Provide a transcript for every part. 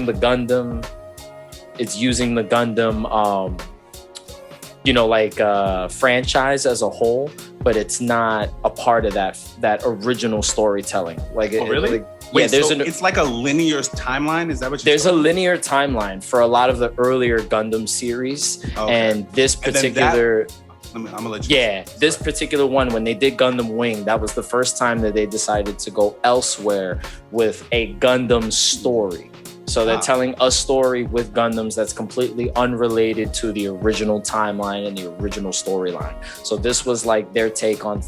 using the Gundam. It's using the Gundam, franchise as a whole, but it's not a part of that original storytelling. Like, really? Wait, it's like a linear timeline? Is that what you're There's a linear timeline for a lot of the earlier Gundam series. Okay. And this particular... I'm gonna let you. Yeah, this particular one, when they did Gundam Wing, that was the first time that they decided to go elsewhere with a Gundam story. So they're telling a story with Gundams that's completely unrelated to the original timeline and the original storyline. So this was like their take on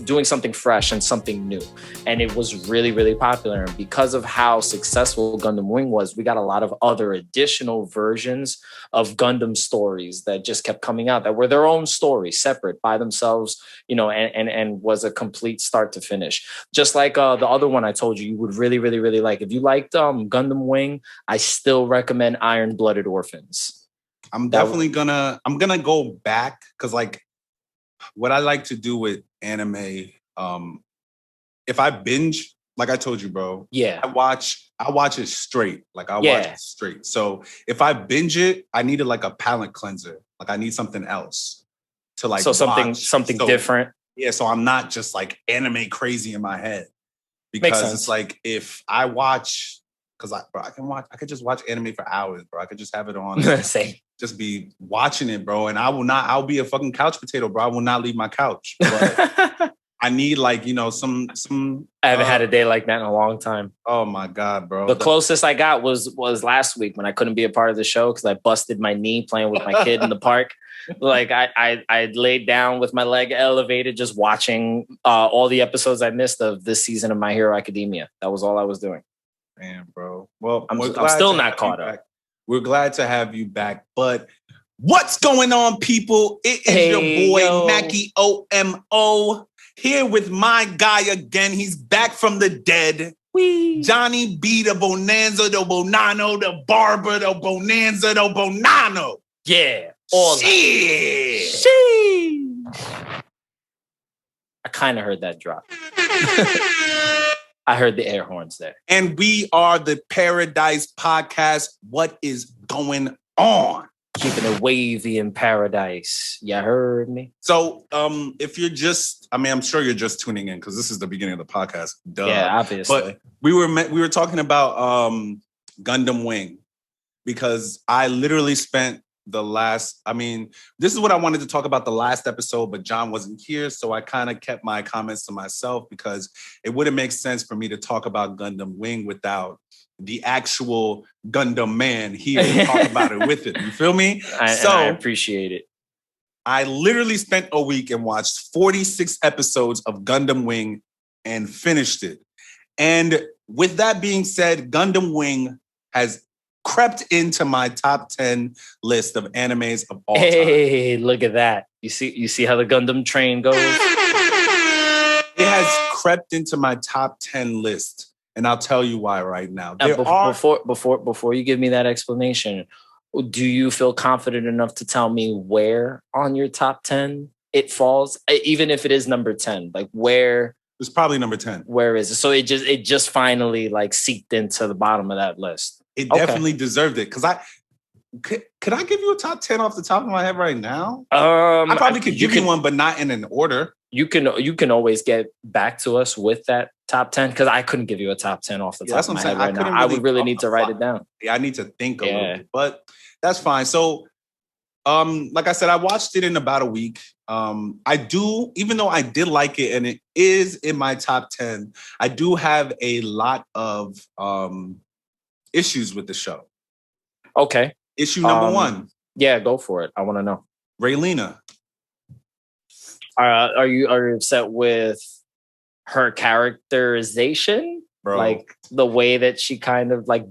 doing something fresh and something new. And it was really, really popular. And because of how successful Gundam Wing was, we got a lot of other additional versions of Gundam stories that just kept coming out that were their own stories, separate by themselves, and was a complete start to finish. Just like the other one I told you would really, really, really like. If you liked Gundam Wing, I still recommend Iron-Blooded Orphans. I'm gonna go back because like what I like to do with anime, if I binge, like I told you, bro, I watch it straight. Like I watch it straight. So if I binge it, I needed like a palate cleanser. Like I need something else to like something different. Yeah, so I'm not just like anime crazy in my head. Because it's like if I watch, because I could just watch anime for hours, bro. I could just have it on. Same. Just be watching it, bro. And I'll be a fucking couch potato, bro. I will not leave my couch. But I need like, some. I haven't had a day like that in a long time. Oh my God, bro. The closest I got was last week when I couldn't be a part of the show because I busted my knee playing with my kid in the park. Like I laid down with my leg elevated, just watching all the episodes I missed of this season of My Hero Academia. That was all I was doing. Man, bro. Well, I'm still not caught up. We're glad to have you back. But what's going on, people? It is your boy, Macky OMO, here with my guy again. He's back from the dead. Wee. Johnny B, the Bonanza, the Bonano, the Barber, the Bonanza, the Bonano. Yeah. Shit. I kind of heard that drop. I heard the air horns there. And we are the Paradise Podcast. What is going on? Keeping it wavy in paradise. You heard me? So if you're just, I'm sure you're just tuning in because this is the beginning of the podcast. Duh. Yeah, obviously. But we were talking about Gundam Wing because I literally spent this is what I wanted to talk about the last episode, but John wasn't here. So I kind of kept my comments to myself because it wouldn't make sense for me to talk about Gundam Wing without the actual Gundam man here to talk about it with it. You feel me? I appreciate it. I literally spent a week and watched 46 episodes of Gundam Wing and finished it. And with that being said, Gundam Wing has crept into my top 10 list of animes of all time. Hey, look at that. You see how the Gundam train goes? It has crept into my top 10 list. And I'll tell you why right now. Before you give me that explanation, do you feel confident enough to tell me where on your top 10 it falls? Even if it is number 10, like where? It's probably number 10. Where is it? So it just finally like seeped into the bottom of that list. It definitely deserved it. Because could I give you a top 10 off the top of my head right now? I probably could give you one, but not in an order. You can always get back to us with that top 10 because I couldn't give you a top 10 off the top of my head right now. I would really need to write it down. Yeah, I need to think a little bit, but that's fine. So, like I said, I watched it in about a week. Even though I did like it and it is in my top 10, I do have a lot of issues with the show. Okay. Issue number one. Yeah, go for it. I want to know. Raylina. Are you upset with her characterization? Bro. Like the way that she kind of like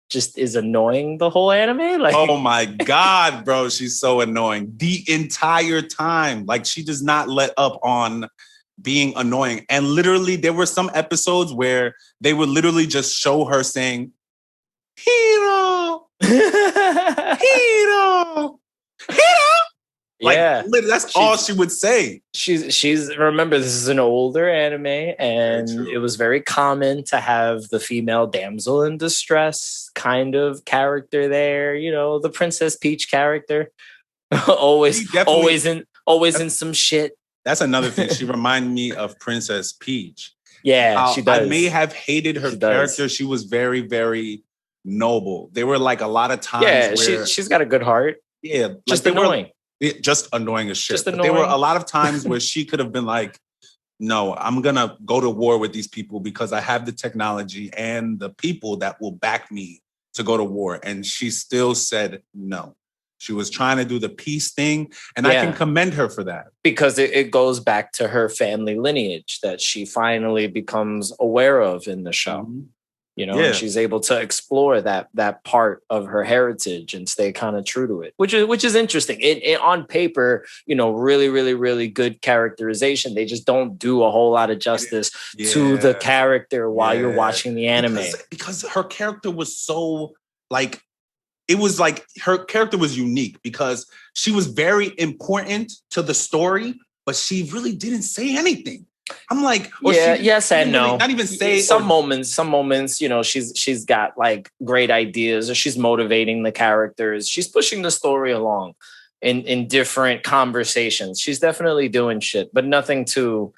just is annoying the whole anime? Like, oh my God, bro. She's so annoying the entire time. Like she does not let up on being annoying. And literally there were some episodes where they would literally just show her saying, Hero, Hero, Hero. Yeah. That's all she would say. She's remember, this is an older anime, and it was very common to have the female damsel in distress kind of character there. You know, the Princess Peach character, always in some shit. That's another thing. She reminded me of Princess Peach. Yeah, she does. I may have hated her character. She was very, very noble. There were like a lot of times where she's got a good heart. Yeah, just annoying. Just annoying as shit. Just annoying. But there were a lot of times where she could have been like, no, I'm going to go to war with these people because I have the technology and the people that will back me to go to war. And she still said no. She was trying to do the peace thing. And I can commend her for that. Because it goes back to her family lineage that she finally becomes aware of in the show. Mm-hmm. You know, and she's able to explore that part of her heritage and stay kind of true to it, which is interesting. It on paper, you know, really, really, really good characterization. They just don't do a whole lot of justice to the character while you're watching the anime. Because her character was so like, it was like her character was unique because she was very important to the story, but she really didn't say anything. I'm like, yes and no. Not even say some moments, you know, she's got like great ideas, or she's motivating the characters. She's pushing the story along in different conversations. She's definitely doing shit, but nothing too,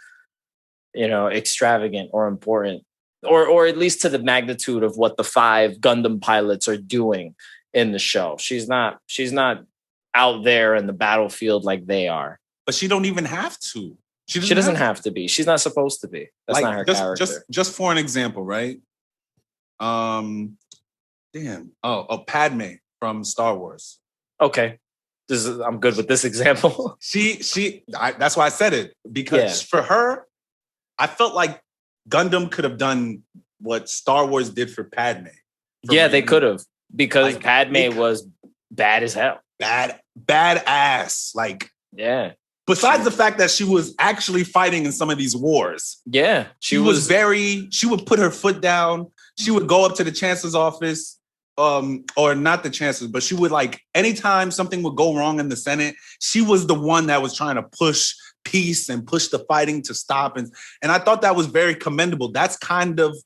you know, extravagant or important, or at least to the magnitude of what the 5 Gundam pilots are doing in the show. She's not out there in the battlefield like they are. But she don't even have to. She doesn't have to be. She's not supposed to be. That's not her character. Just for an example, right? Padme from Star Wars. Okay, I'm good with this example. That's why I said it, because for her, I felt like Gundam could have done what Star Wars did for Padme. They could have, because like, Padme was bad as hell. Badass. Like, yeah. Besides the fact that she was actually fighting in some of these wars. Yeah. She would put her foot down. She would go up to the chancellor's office, or not the chancellor, but she would, like, anytime something would go wrong in the Senate, she was the one that was trying to push peace and push the fighting to stop. And I thought that was very commendable. That's kind of,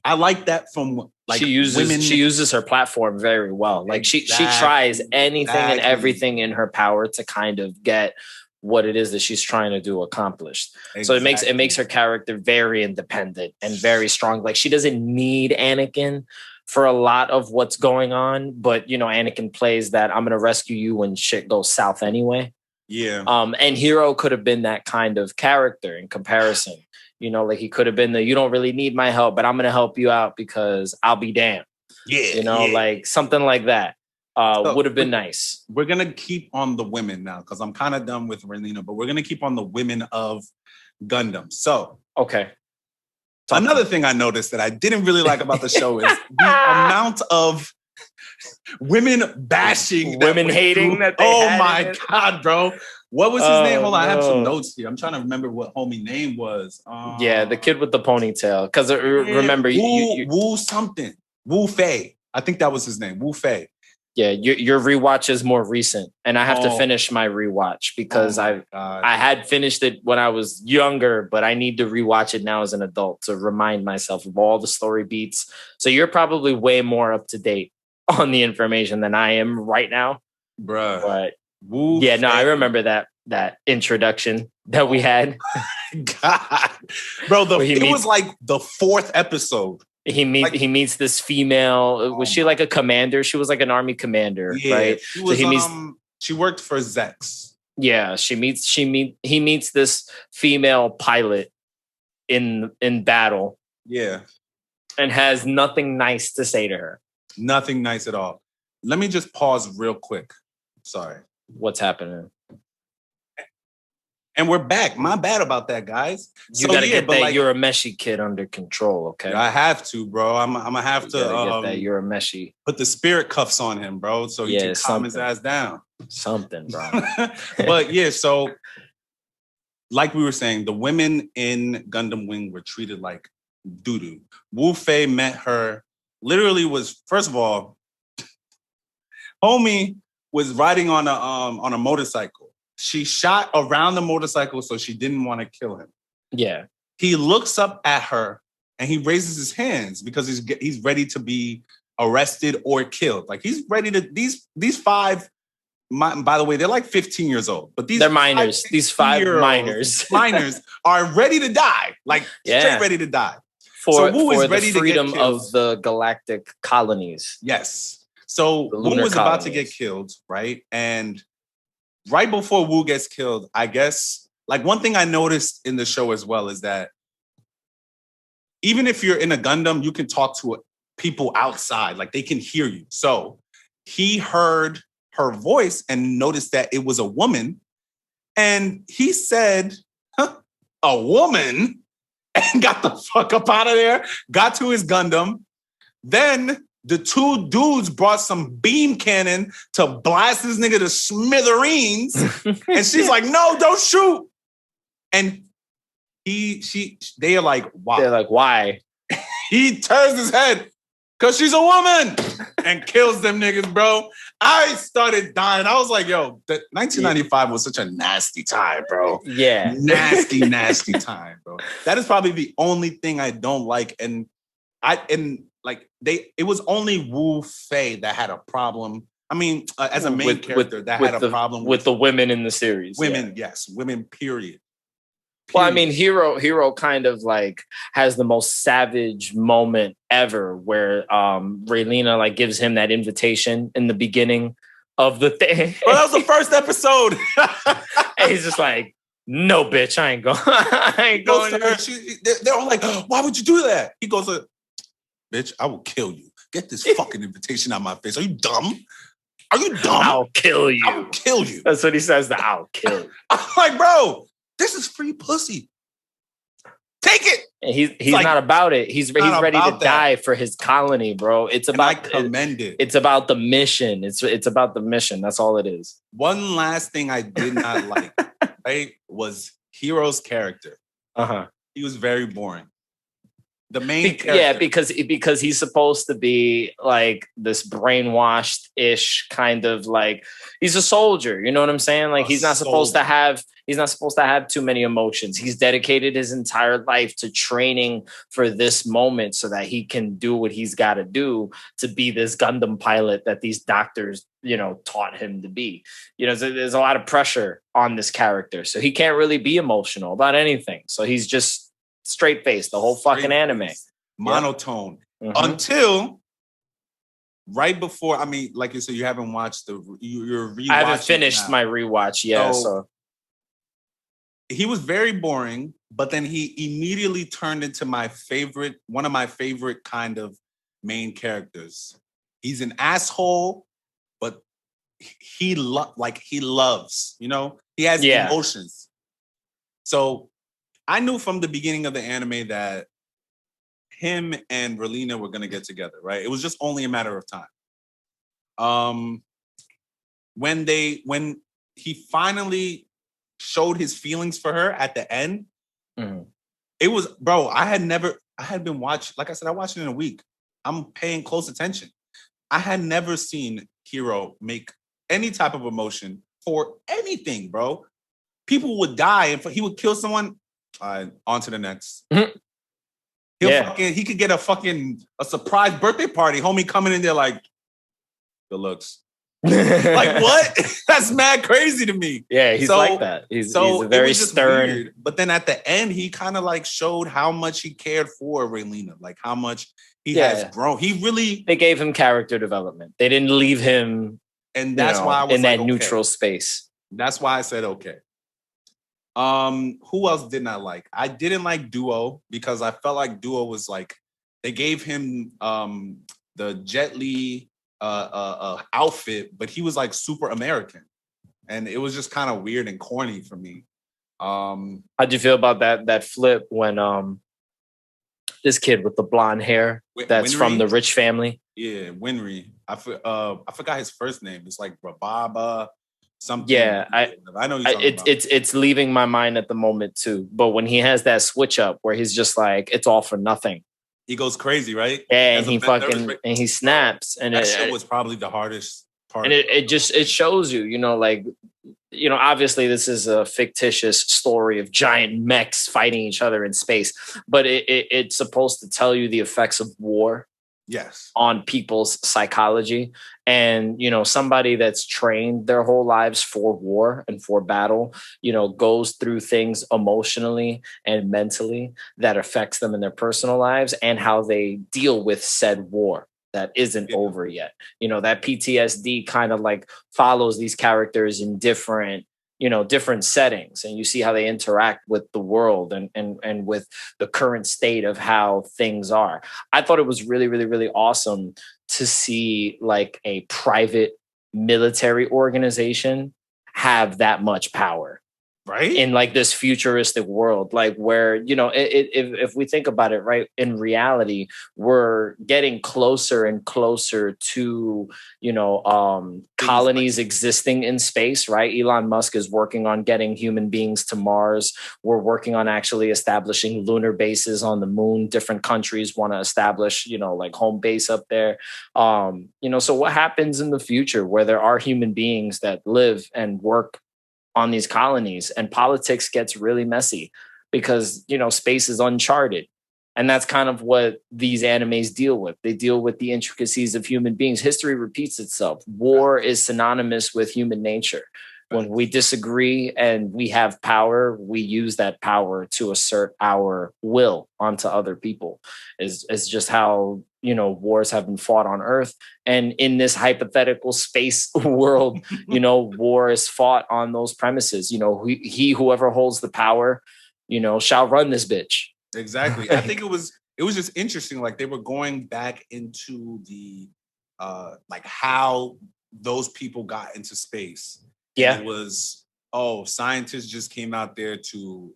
I like that from like women. She uses her platform very well. Like she tries anything and everything in her power to kind of get what it is that she's trying to do accomplished. Exactly. So it makes her character very independent and very strong. Like she doesn't need Anakin for a lot of what's going on, but you know, Anakin plays that I'm going to rescue you when shit goes south anyway. Yeah. And Hero could have been that kind of character in comparison. You know, like he could have been you don't really need my help, but I'm going to help you out because I'll be damned. Yeah. You know, like something like that. Would have been nice. We're going to keep on the women now because I'm kind of done with Relina, but we're going to keep on the women of Gundam. So, okay. Another thing I noticed that I didn't really like about the show is the amount of women bashing. Women hating that they had. My God, bro. What was his name? Hold on, I have some notes here. I'm trying to remember what homie name was. The kid with the ponytail. Because remember, Wu something. Wu Fei. I think that was his name. Wu Fei. Yeah, your rewatch is more recent, and I have to finish my rewatch because I had finished it when I was younger, but I need to rewatch it now as an adult to remind myself of all the story beats. So you're probably way more up to date on the information than I am right now, bruh. But I remember that introduction that we had. God, bro, it was like the 4th episode. He meets this female. Was she like a commander? She was like an army commander, right? She was, she worked for Zex. Yeah, he meets this female pilot in battle. Yeah. And has nothing nice to say to her. Nothing nice at all. Let me just pause real quick. Sorry. What's happening? And we're back. My bad about that, guys. You gotta get that you're a meshy kid under control, okay? I have to, bro. I'm gonna have to get that you're a meshy. Put the spirit cuffs on him, bro, so he can calm his ass down. Something, bro. But so like we were saying, the women in Gundam Wing were treated like doo-doo. Wu Fei met her, literally was, first of all, homie was riding on a motorcycle. She shot around the motorcycle, so she didn't want to kill him. Yeah. He looks up at her and he raises his hands because he's ready to be arrested or killed. Like he's ready to these five. By the way, they're like 15 years old, but they're minors. These 5 minors are ready to die, like straight ready to die. For the freedom of the galactic colonies. Yes. So Wu was about to get killed, right? And right before Wu gets killed, I guess, like one thing I noticed in the show as well is that even if you're in a Gundam, you can talk to people outside, like they can hear you. So he heard her voice and noticed that it was a woman. And he said, a woman? And got the fuck up out of there, got to his Gundam. Then the 2 dudes brought some beam cannon to blast this nigga to smithereens. And she's like, no, don't shoot. And they are like, why? They're like, why? He turns his head because she's a woman and kills them niggas, bro. I started dying. I was like, yo, 1995 was such a nasty time, bro. Yeah. Nasty, nasty time, bro. That is probably the only thing I don't like. And it was only Wu Fei that had a problem. I mean, as a main character that had a problem with the women in the series. Women, yes. Women, period. Well, I mean, Hero kind of like has the most savage moment ever where Raylina like gives him that invitation in the beginning of the thing. Well, that was the first episode. And he's just like, no, bitch, I ain't going. I ain't going. To her. They're all like, why would you do that? He goes, bitch, I will kill you. Get this fucking invitation out of my face. Are you dumb? Are you dumb? I'll kill you. I'll kill you. That's what he says, I'll kill you. I'm like, bro, this is free pussy. Take it. And he's like, not about it. He's ready to die for his colony, bro. It's about I commend it. It's about the mission. It's about the mission. That's all it is. One last thing I did not like, right, was Hero's character. He was very boring. The main character. Yeah, because he's supposed to be like this brainwashed-ish kind of like he's a soldier, you know what I'm saying? Like he's not supposed to have too many emotions. He's dedicated his entire life to training for this moment so that he can do what he's got to do to be this Gundam pilot that these doctors, you know, taught him to be. You know, there's a lot of pressure on this character. So he can't really be emotional about anything. So he's just straight face the whole fucking anime. Monotone. Until right before, I mean, like you said, you haven't watched you're rewatching. I haven't finished my rewatch yet. So he was very boring, but then he immediately turned into one of my favorite kind of main characters. He's an asshole, but he loves, you know, he has emotions. So I knew from the beginning of the anime that him and Raylina were going to get together, right? It was just only a matter of time. When he finally showed his feelings for her at the end, it was, bro, I had been watching, like I said, I watched it in a week. I'm paying close attention. I had never seen Hero make any type of emotion for anything, bro. People would die and he would kill someone. On to the next. He could get a surprise birthday party. Homie coming in there like, good looks. Like what? That's mad crazy to me. Yeah, he's like that. He's a very stern. Weird. But then at the end, he kind of like showed how much he cared for Raylina, like how much he has grown. They gave him character development. They didn't leave him, and that's why I was in that neutral space. That's why I said okay. Who else didn't I like? I didn't like Duo because I felt like Duo was like they gave him the Jet Li outfit, but he was like super American, and it was just kind of weird and corny for me. How'd you feel about that flip when this kid with the blonde hair that's Winry? From the rich family? Yeah, Winry. I forgot his first name. It's like Rababa. Something. Yeah, I know. It's leaving my mind at the moment too. But when he has that switch up where he's just like, it's all for nothing. He goes crazy, right? Yeah, and he snaps. And that shit was probably the hardest And it shows you, like, obviously this is a fictitious story of giant mechs fighting each other in space, but it's supposed to tell you the effects of war. Yes. On people's psychology. And, somebody that's trained their whole lives for war and for battle, goes through things emotionally and mentally that affects them in their personal lives and how they deal with said war that isn't over yet. That PTSD kind of like follows these characters in different settings, and you see how they interact with the world and with the current state of how things are. I thought it was really, really, really awesome to see like a private military organization have that much power. Right. In like this futuristic world, like where, if we think about it, right, in reality, we're getting closer and closer to, colonies existing in space, right? Elon Musk is working on getting human beings to Mars. We're working on actually establishing lunar bases on the moon. Different countries want to establish, like home base up there. So what happens in the future where there are human beings that live and work on these colonies, and politics gets really messy because, space is uncharted. And that's kind of what these animes deal with. They deal with the intricacies of human beings. History repeats itself. War is synonymous with human nature. When we disagree and we have power, we use that power to assert our will onto other people. Is just how, wars have been fought on Earth. And in this hypothetical space world, war is fought on those premises. Whoever holds the power, shall run this bitch. Exactly. I think it was just interesting. Like they were going back into the like how those people got into space. Yeah. And it was, scientists just came out there to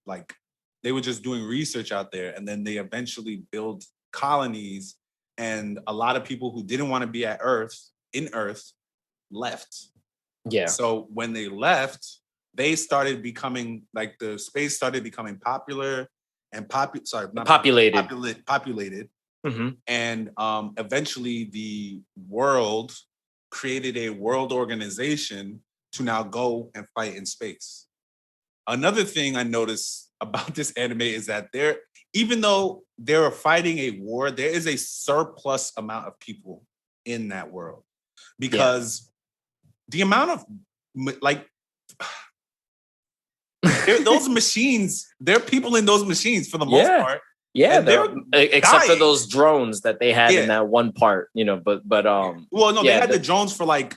like they were just doing research out there, and then they eventually built colonies, and a lot of people who didn't want to be at Earth left. Yeah. So when they left, they started becoming like the space started becoming popular and populated. Mm-hmm. And eventually the world created a world organization to now go and fight in space. Another thing I noticed about this anime is that even though they're fighting a war, there is a surplus amount of people in that world, because the amount of like those machines, there are people in those machines for the most part. Yeah, except for those drones that they had in that one part, but well, no, they had the drones for like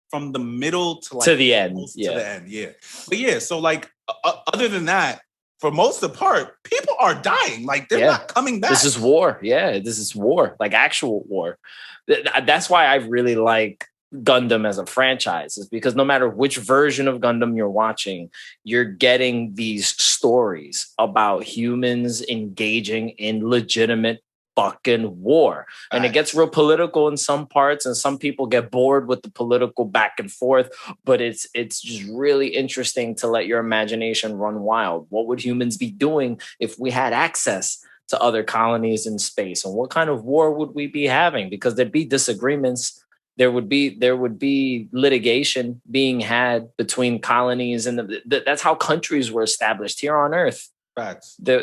from the middle to like to the end, to the end, But so like other than that, for most of the part, people are dying. Like they're not coming back. This is war. Yeah, this is war, like actual war. That's why I really like Gundam as a franchise, is because no matter which version of Gundam you're watching, you're getting these stories about humans engaging in legitimate fucking war. And it gets real political in some parts, and some people get bored with the political back and forth, but it's just really interesting to let your imagination run wild. What would humans be doing if we had access to other colonies in space? And what kind of war would we be having? Because there'd be disagreements. There would be litigation being had between colonies, and that's how countries were established here on Earth. Facts. There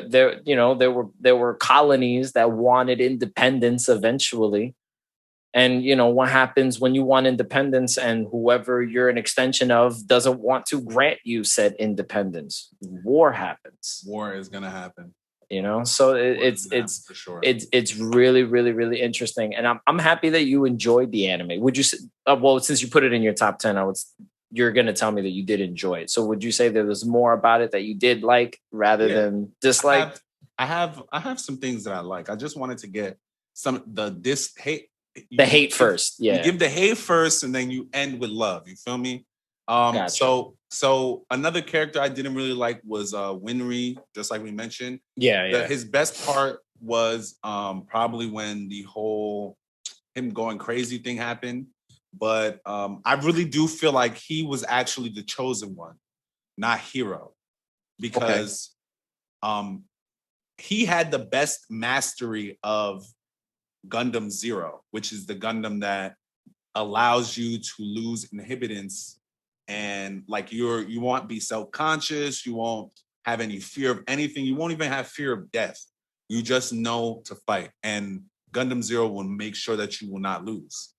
were colonies that wanted independence eventually. And what happens when you want independence and whoever you're an extension of doesn't want to grant you said independence? War happens. War is gonna happen. So it's for sure. It's really, really, really interesting, and I'm happy that you enjoyed the anime. Would you say, well, since you put it in your top 10, you're going to tell me that you did enjoy it. So would you say there was more about it that you did like rather than dislike? I have some things that I like. I just wanted to get hate first. Yeah. You give the hate first and then you end with love. You feel me? Gotcha. So another character I didn't really like was Winry, just like we mentioned. His best part was probably when the whole him going crazy thing happened. But I really do feel like he was actually the chosen one, not Hero, because he had the best mastery of Gundam Zero, which is the Gundam that allows you to lose inhibitants, and like you won't be self-conscious, you won't have any fear of anything, you won't even have fear of death. You just know to fight, and Gundam Zero will make sure that you will not lose.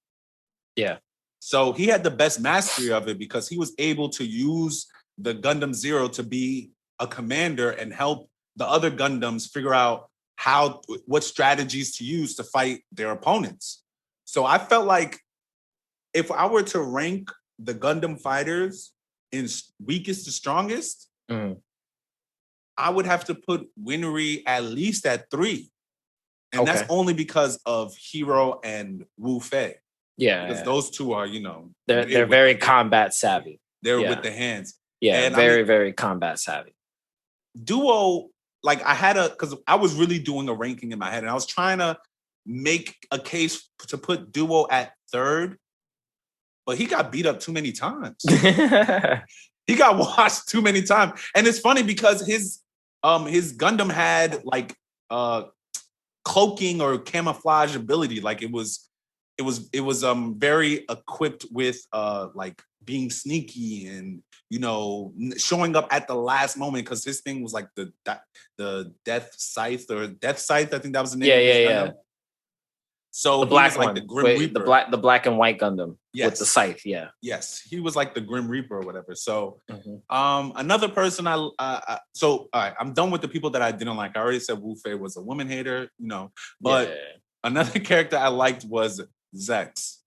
Yeah. So he had the best mastery of it because he was able to use the Gundam Zero to be a commander and help the other Gundams figure out what strategies to use to fight their opponents. So I felt like if I were to rank the Gundam fighters in weakest to strongest, I would have to put Winry at least at 3. And that's only because of Hero and Wu Fei. Yeah. Because those two are, they're very combat savvy. They're with the hands. Yeah, and very combat savvy. Duo, like because I was really doing a ranking in my head, and I was trying to make a case to put Duo at 3rd, but he got beat up too many times. He got washed too many times. And it's funny because his Gundam had like cloaking or camouflage ability. Like it was very equipped with like being sneaky and showing up at the last moment, because his thing was like the Death Scythe. I think that was the name. Yeah. So the black like one, the Grim Reaper. the black and white Gundam with the scythe. Yeah. Yes, he was like the Grim Reaper or whatever. So another person so all right, I'm done with the people that I didn't like. I already said Wu Fei was a woman hater, but another character I liked was Zex.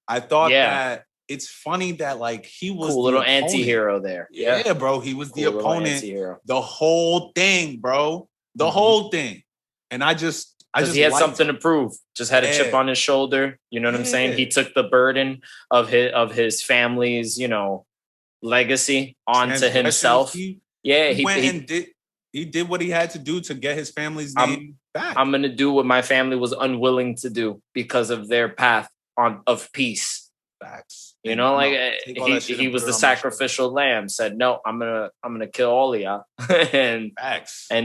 I thought that it's funny that like he was cool little anti-hero there. Yeah, bro, he was the opponent the whole thing, bro. The whole thing. And I just he had something to prove. Just had a chip on his shoulder. You know what I'm saying? He took the burden of his family's, legacy onto himself. He did what he had to do to get his family's name back. I'm gonna do what my family was unwilling to do because of their path of peace. Facts. He was the sacrificial lamb. Said, no, I'm gonna kill all of y'all, and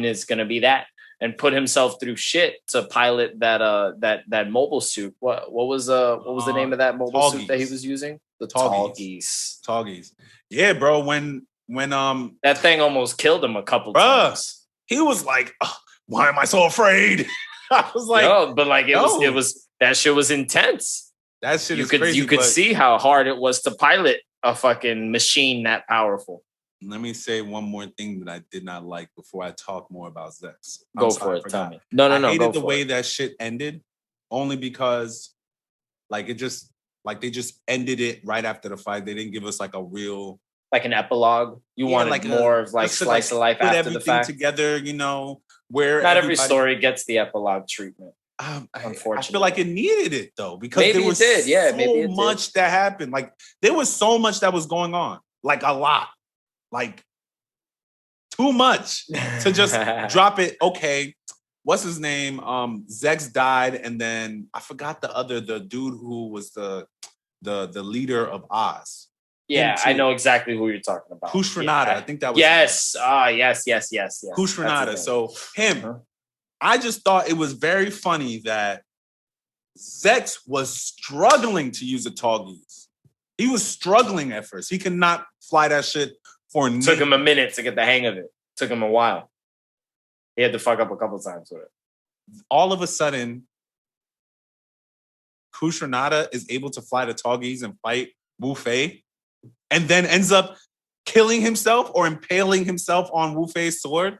it's gonna be that. And put himself through shit to pilot that mobile suit. What was the name of that mobile suit that he was using? The Tallgeese. Yeah, bro. When that thing almost killed him a couple times. He was like, oh, "Why am I so afraid?" I was like, it was that shit was intense. That shit is crazy. You could see how hard it was to pilot a fucking machine that powerful. Let me say one more thing that I did not like before I talk more about Zex. Go for it. Tell me. No. I hated the way that shit ended, only because, like, they just ended it right after the fight. They didn't give us like a real, like an epilogue. You wanted like more of like slice of life after the fact. Together, where not every story gets the epilogue treatment. Unfortunately, I feel like it needed it though, because maybe there was so much that happened. Like there was so much that was going on, like a lot. Like too much to just drop it. Okay, what's his name? Zex died, and then I forgot the dude who was the leader of Oz. Yeah, I know exactly who you're talking about. Kushrenada, I think that was yes. Yes. Kushrenada. So him, I just thought it was very funny that Zex was struggling to use a Tallgeese. He was struggling at first. He could not fly that shit. Took him a minute to get the hang of it. Took him a while. He had to fuck up a couple times with it. All of a sudden, Kushrenada is able to fly the Tallgeese and fight Wu Fei, and then ends up killing himself or impaling himself on Wu Fei's sword.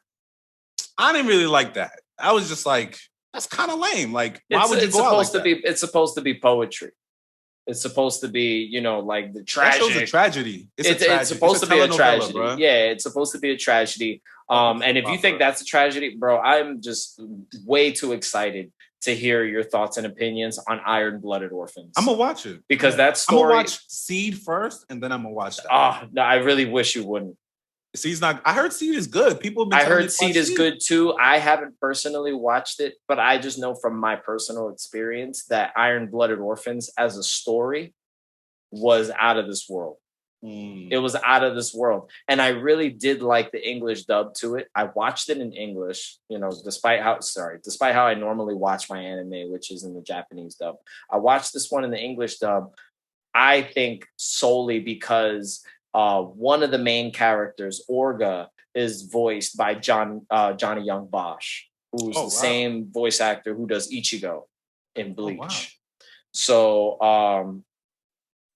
I didn't really like that. I was just like, that's kind of lame. Like, why would you go out like that? It's supposed to be poetry. It's supposed to be, like the tragic. That show's a tragedy. It's supposed to be a tragedy. Bro. Yeah, it's supposed to be a tragedy. And if you think that's a tragedy, bro, I'm just way too excited to hear your thoughts and opinions on Iron-Blooded Orphans. I'm gonna watch it because that story. I'm gonna watch Seed first, and then I'm gonna watch that. Oh no, I really wish you wouldn't. Seed's not. I heard Seed is good. I heard Seed is good too. I haven't personally watched it, but I just know from my personal experience that Iron-Blooded Orphans as a story was out of this world. It was out of this world. And I really did like the English dub to it. I watched it in English, despite how I normally watch my anime, which is in the Japanese dub. I watched this one in the English dub. I think solely because one of the main characters, Orga, is voiced by Johnny Young Bosch, who's the same voice actor who does Ichigo in Bleach. Wow. So,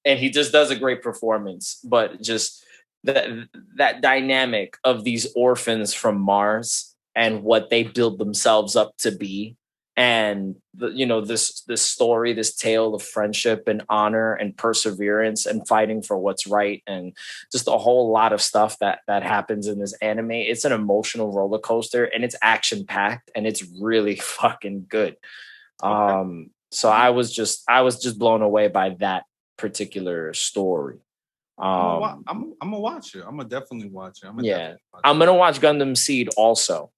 and he just does a great performance, but just that dynamic of these orphans from Mars and what they build themselves up to be. And this story, this tale of friendship and honor and perseverance and fighting for what's right, and just a whole lot of stuff that happens in this anime. It's an emotional roller coaster, and it's action packed, and it's really fucking good. Okay. So I was just blown away by that particular story. I'm gonna watch it. I'm gonna definitely watch it. I'm gonna watch Gundam Seed also.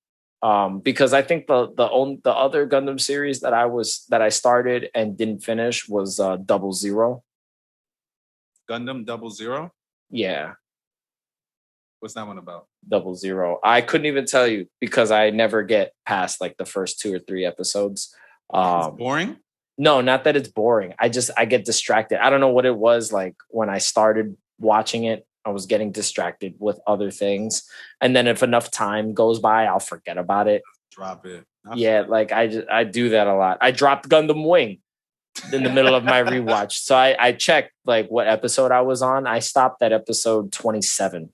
Because I think the other Gundam series that I started and didn't finish was 00. Gundam 00? Yeah. What's that one about? 00. I couldn't even tell you because I never get past like the first 2 or 3 episodes. It's boring? No, not that it's boring. I get distracted. I don't know what it was like when I started watching it. I was getting distracted with other things. And then if enough time goes by, I'll forget about it. Drop it. Like I do that a lot. I dropped Gundam Wing in the middle of my rewatch. So I checked like what episode I was on. I stopped at episode 27.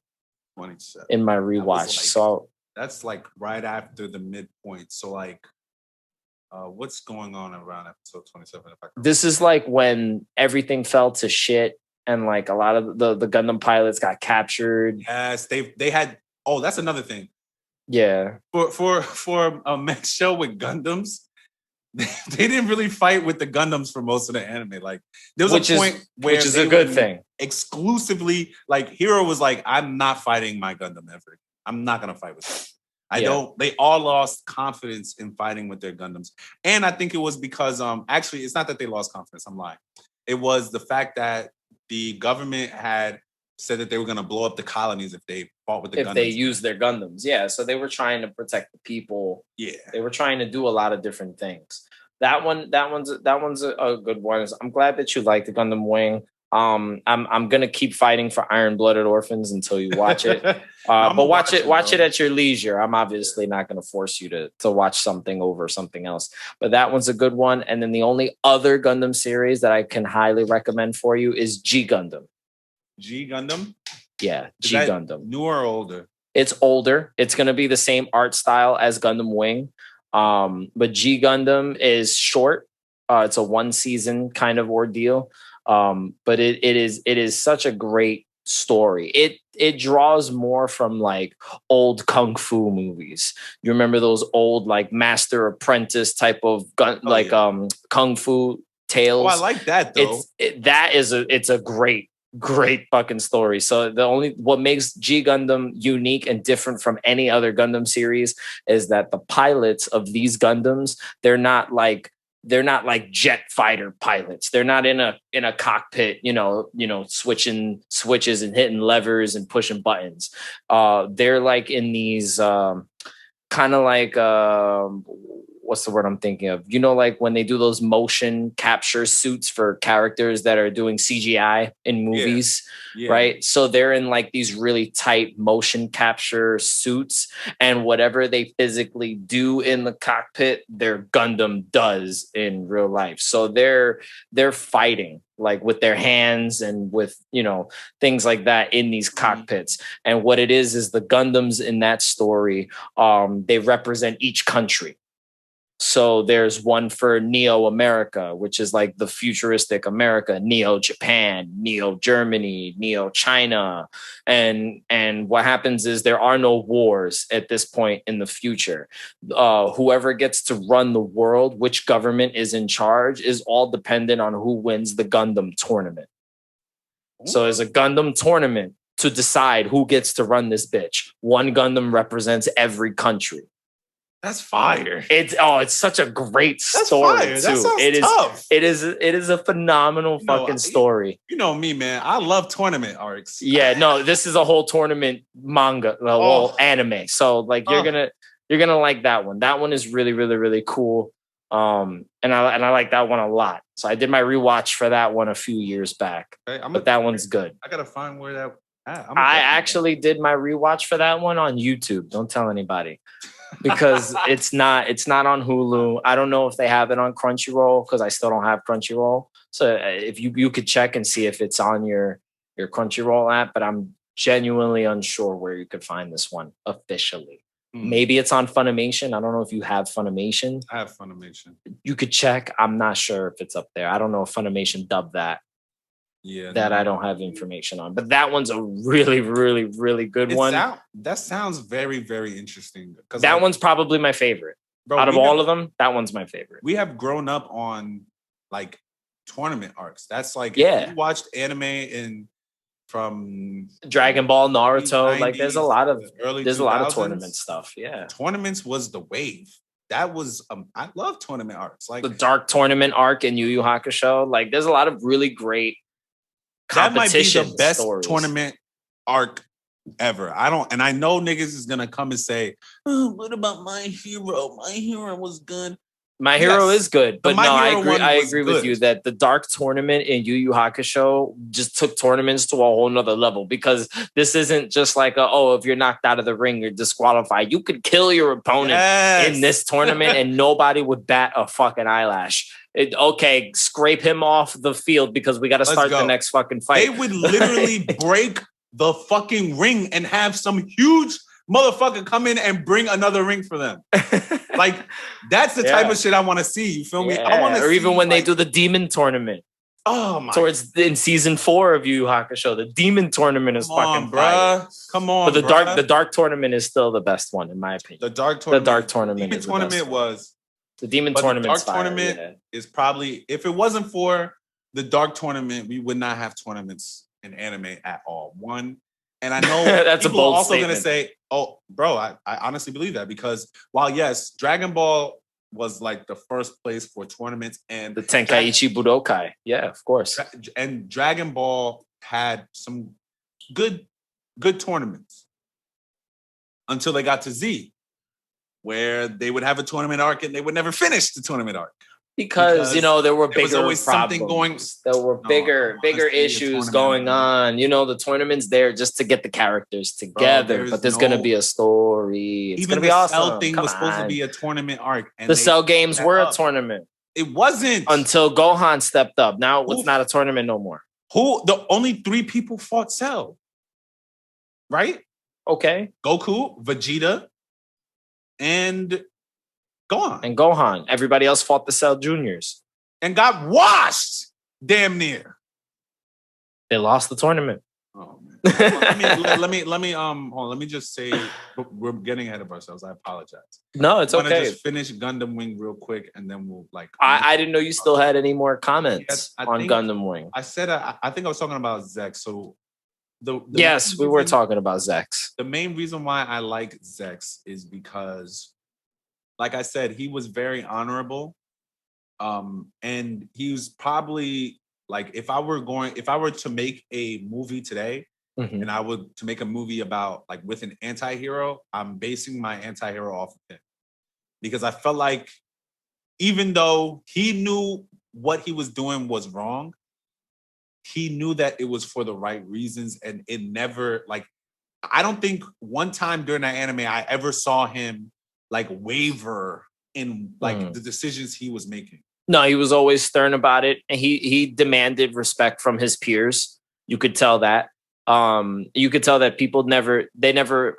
27. In my rewatch. So that's like right after the midpoint. So like what's going on around episode 27? This is like when everything fell to shit. And like a lot of the Gundam pilots got captured. Yes, they had. Oh, that's another thing. Yeah. For a mech show with Gundams, they didn't really fight with the Gundams for most of the anime. Like there was a point where which is a good thing. Exclusively, like Hero was like, I'm not fighting my Gundam ever. I'm not gonna fight with them. They all lost confidence in fighting with their Gundams. And I think it was because actually it's not that they lost confidence, I'm lying. It was the fact that the government had said that they were going to blow up the colonies if they fought with the Gundams. If they used their Gundams. Yeah. So they were trying to protect the people. Yeah. They were trying to do a lot of different things. That one's a good one. I'm glad that you like the Gundam Wing. I'm gonna keep fighting for iron-blooded orphans until you watch it. But watch it at your leisure. I'm obviously not gonna force you to watch something over something else. But that one's a good one. And then the only other Gundam series that I can highly recommend for you is G Gundam. G Gundam? Yeah, G Gundam. Newer or older? It's older. It's gonna be the same art style as Gundam Wing. But G Gundam is short. It's a 1-season kind of ordeal. But it is such a great story. It draws more from like old kung fu movies. You remember those old like master apprentice type of kung fu tales? Oh, I like that though. It's a great fucking story. So what makes G Gundam unique and different from any other Gundam series is that the pilots of these Gundams, they're not like jet fighter pilots. They're not in a cockpit, switching switches and hitting levers and pushing buttons. They're like in these kind of like what's the word I'm thinking of? Like when they do those motion capture suits for characters that are doing CGI in movies, right? So they're in like these really tight motion capture suits, and whatever they physically do in the cockpit, their Gundam does in real life. So they're fighting like with their hands and with, things like that in these cockpits. And what it is the Gundams in that story, they represent each country. So there's one for Neo America, which is like the futuristic America, Neo Japan, Neo Germany, Neo China. And what happens is there are no wars at this point in the future. Whoever gets to run the world, which government is in charge, is all dependent on who wins the Gundam tournament. So there's a Gundam tournament to decide who gets to run this bitch. One Gundam represents every country. That's fire. It's such a great story too. That sounds tough. It is a phenomenal fucking story. You know me, man. I love tournament arcs. Yeah, no, this is a whole tournament manga, the whole anime. So like you're gonna like that one. That one is really, really, really cool. And I like that one a lot. So I did my rewatch for that one a few years back. Okay, but that one's good. I gotta find where that. I actually did my rewatch for that one on YouTube. Don't tell anybody. Because it's not on Hulu. I don't know if they have it on Crunchyroll because I still don't have Crunchyroll. So if you could check and see if it's on your Crunchyroll app, but I'm genuinely unsure where you could find this one officially. Maybe it's on Funimation. I don't know if you have Funimation. I have Funimation. You could check. I'm not sure if it's up there. I don't know if Funimation dubbed that. Yeah, that I don't have information on. But that one's a really, really, really good one. That sounds very, very interesting. That one's probably my favorite. Bro, out of all of them, that one's my favorite. We have grown up on like tournament arcs. That's like if you watched anime from Dragon Ball, Naruto. 90s, like there's a lot of tournament stuff. Yeah. Tournaments was the wave. That was I love tournament arcs. Like the Dark Tournament arc in Yu Yu Hakusho. Like there's a lot of really great that might be the best stories. Tournament arc ever. I know niggas is gonna come and say, oh, what about My Hero? My Hero was good. My Hero is good, but no, I agree with you that the Dark Tournament in Yu Yu Hakusho just took tournaments to a whole nother level because this isn't just like if you're knocked out of the ring, you're disqualified. You could kill your opponent in this tournament and nobody would bat a fucking eyelash. Scrape him off the field because we got to start the next fucking fight. They would literally break the fucking ring and have some huge motherfucker come in and bring another ring for them. Like that's the type of shit I want to see. You feel me? I want to. Or even when they do the demon tournament. Oh my! In season 4 of Yu Yu Hakusho, the demon tournament is fucking fire. Come on, but the dark tournament is still the best one in my opinion. The dark tournament. Demon tournament was the demon tournament. The dark tournament is probably if it wasn't for the dark tournament, we would not have tournaments in anime at all. One. And I know that's people a bold are also statement. Going to say, oh, bro, I honestly believe that because while, yes, Dragon Ball was like the first place for tournaments and the Tenkaichi Budokai. Yeah, of course. And Dragon Ball had some good tournaments until they got to Z, where they would have a tournament arc and they would never finish the tournament arc. Because there were bigger was always problems. Something going. There were bigger issues going on. The tournament's there just to get the characters together, but there's going to be a story. It's going to be awesome. The Cell thing was supposed to be a tournament arc. And the Cell games were a tournament. It wasn't until Gohan stepped up. Now it's not a tournament no more. The only 3 people fought Cell, right? Okay, Goku, Vegeta, and Gohan. Everybody else fought the Cell Juniors. And got washed damn near. They lost the tournament. Oh man. Let me just say we're getting ahead of ourselves. I apologize. No, it's okay. Just finish Gundam Wing real quick and then we'll I didn't know you still had any more comments on Gundam Wing. I said I think I was talking about Zex. So we were talking about Zex. The main reason why I like Zex is because like I said, he was very honorable. And he was probably like, if I were to make a movie today and to make a movie about like with an anti-hero, I'm basing my anti-hero off of him. Because I felt like even though he knew what he was doing was wrong, he knew that it was for the right reasons. And it never I don't think one time during that anime I ever saw him waver in the decisions he was making. No, he was always stern about it, and he demanded respect from his peers. You could tell that. You could tell that people never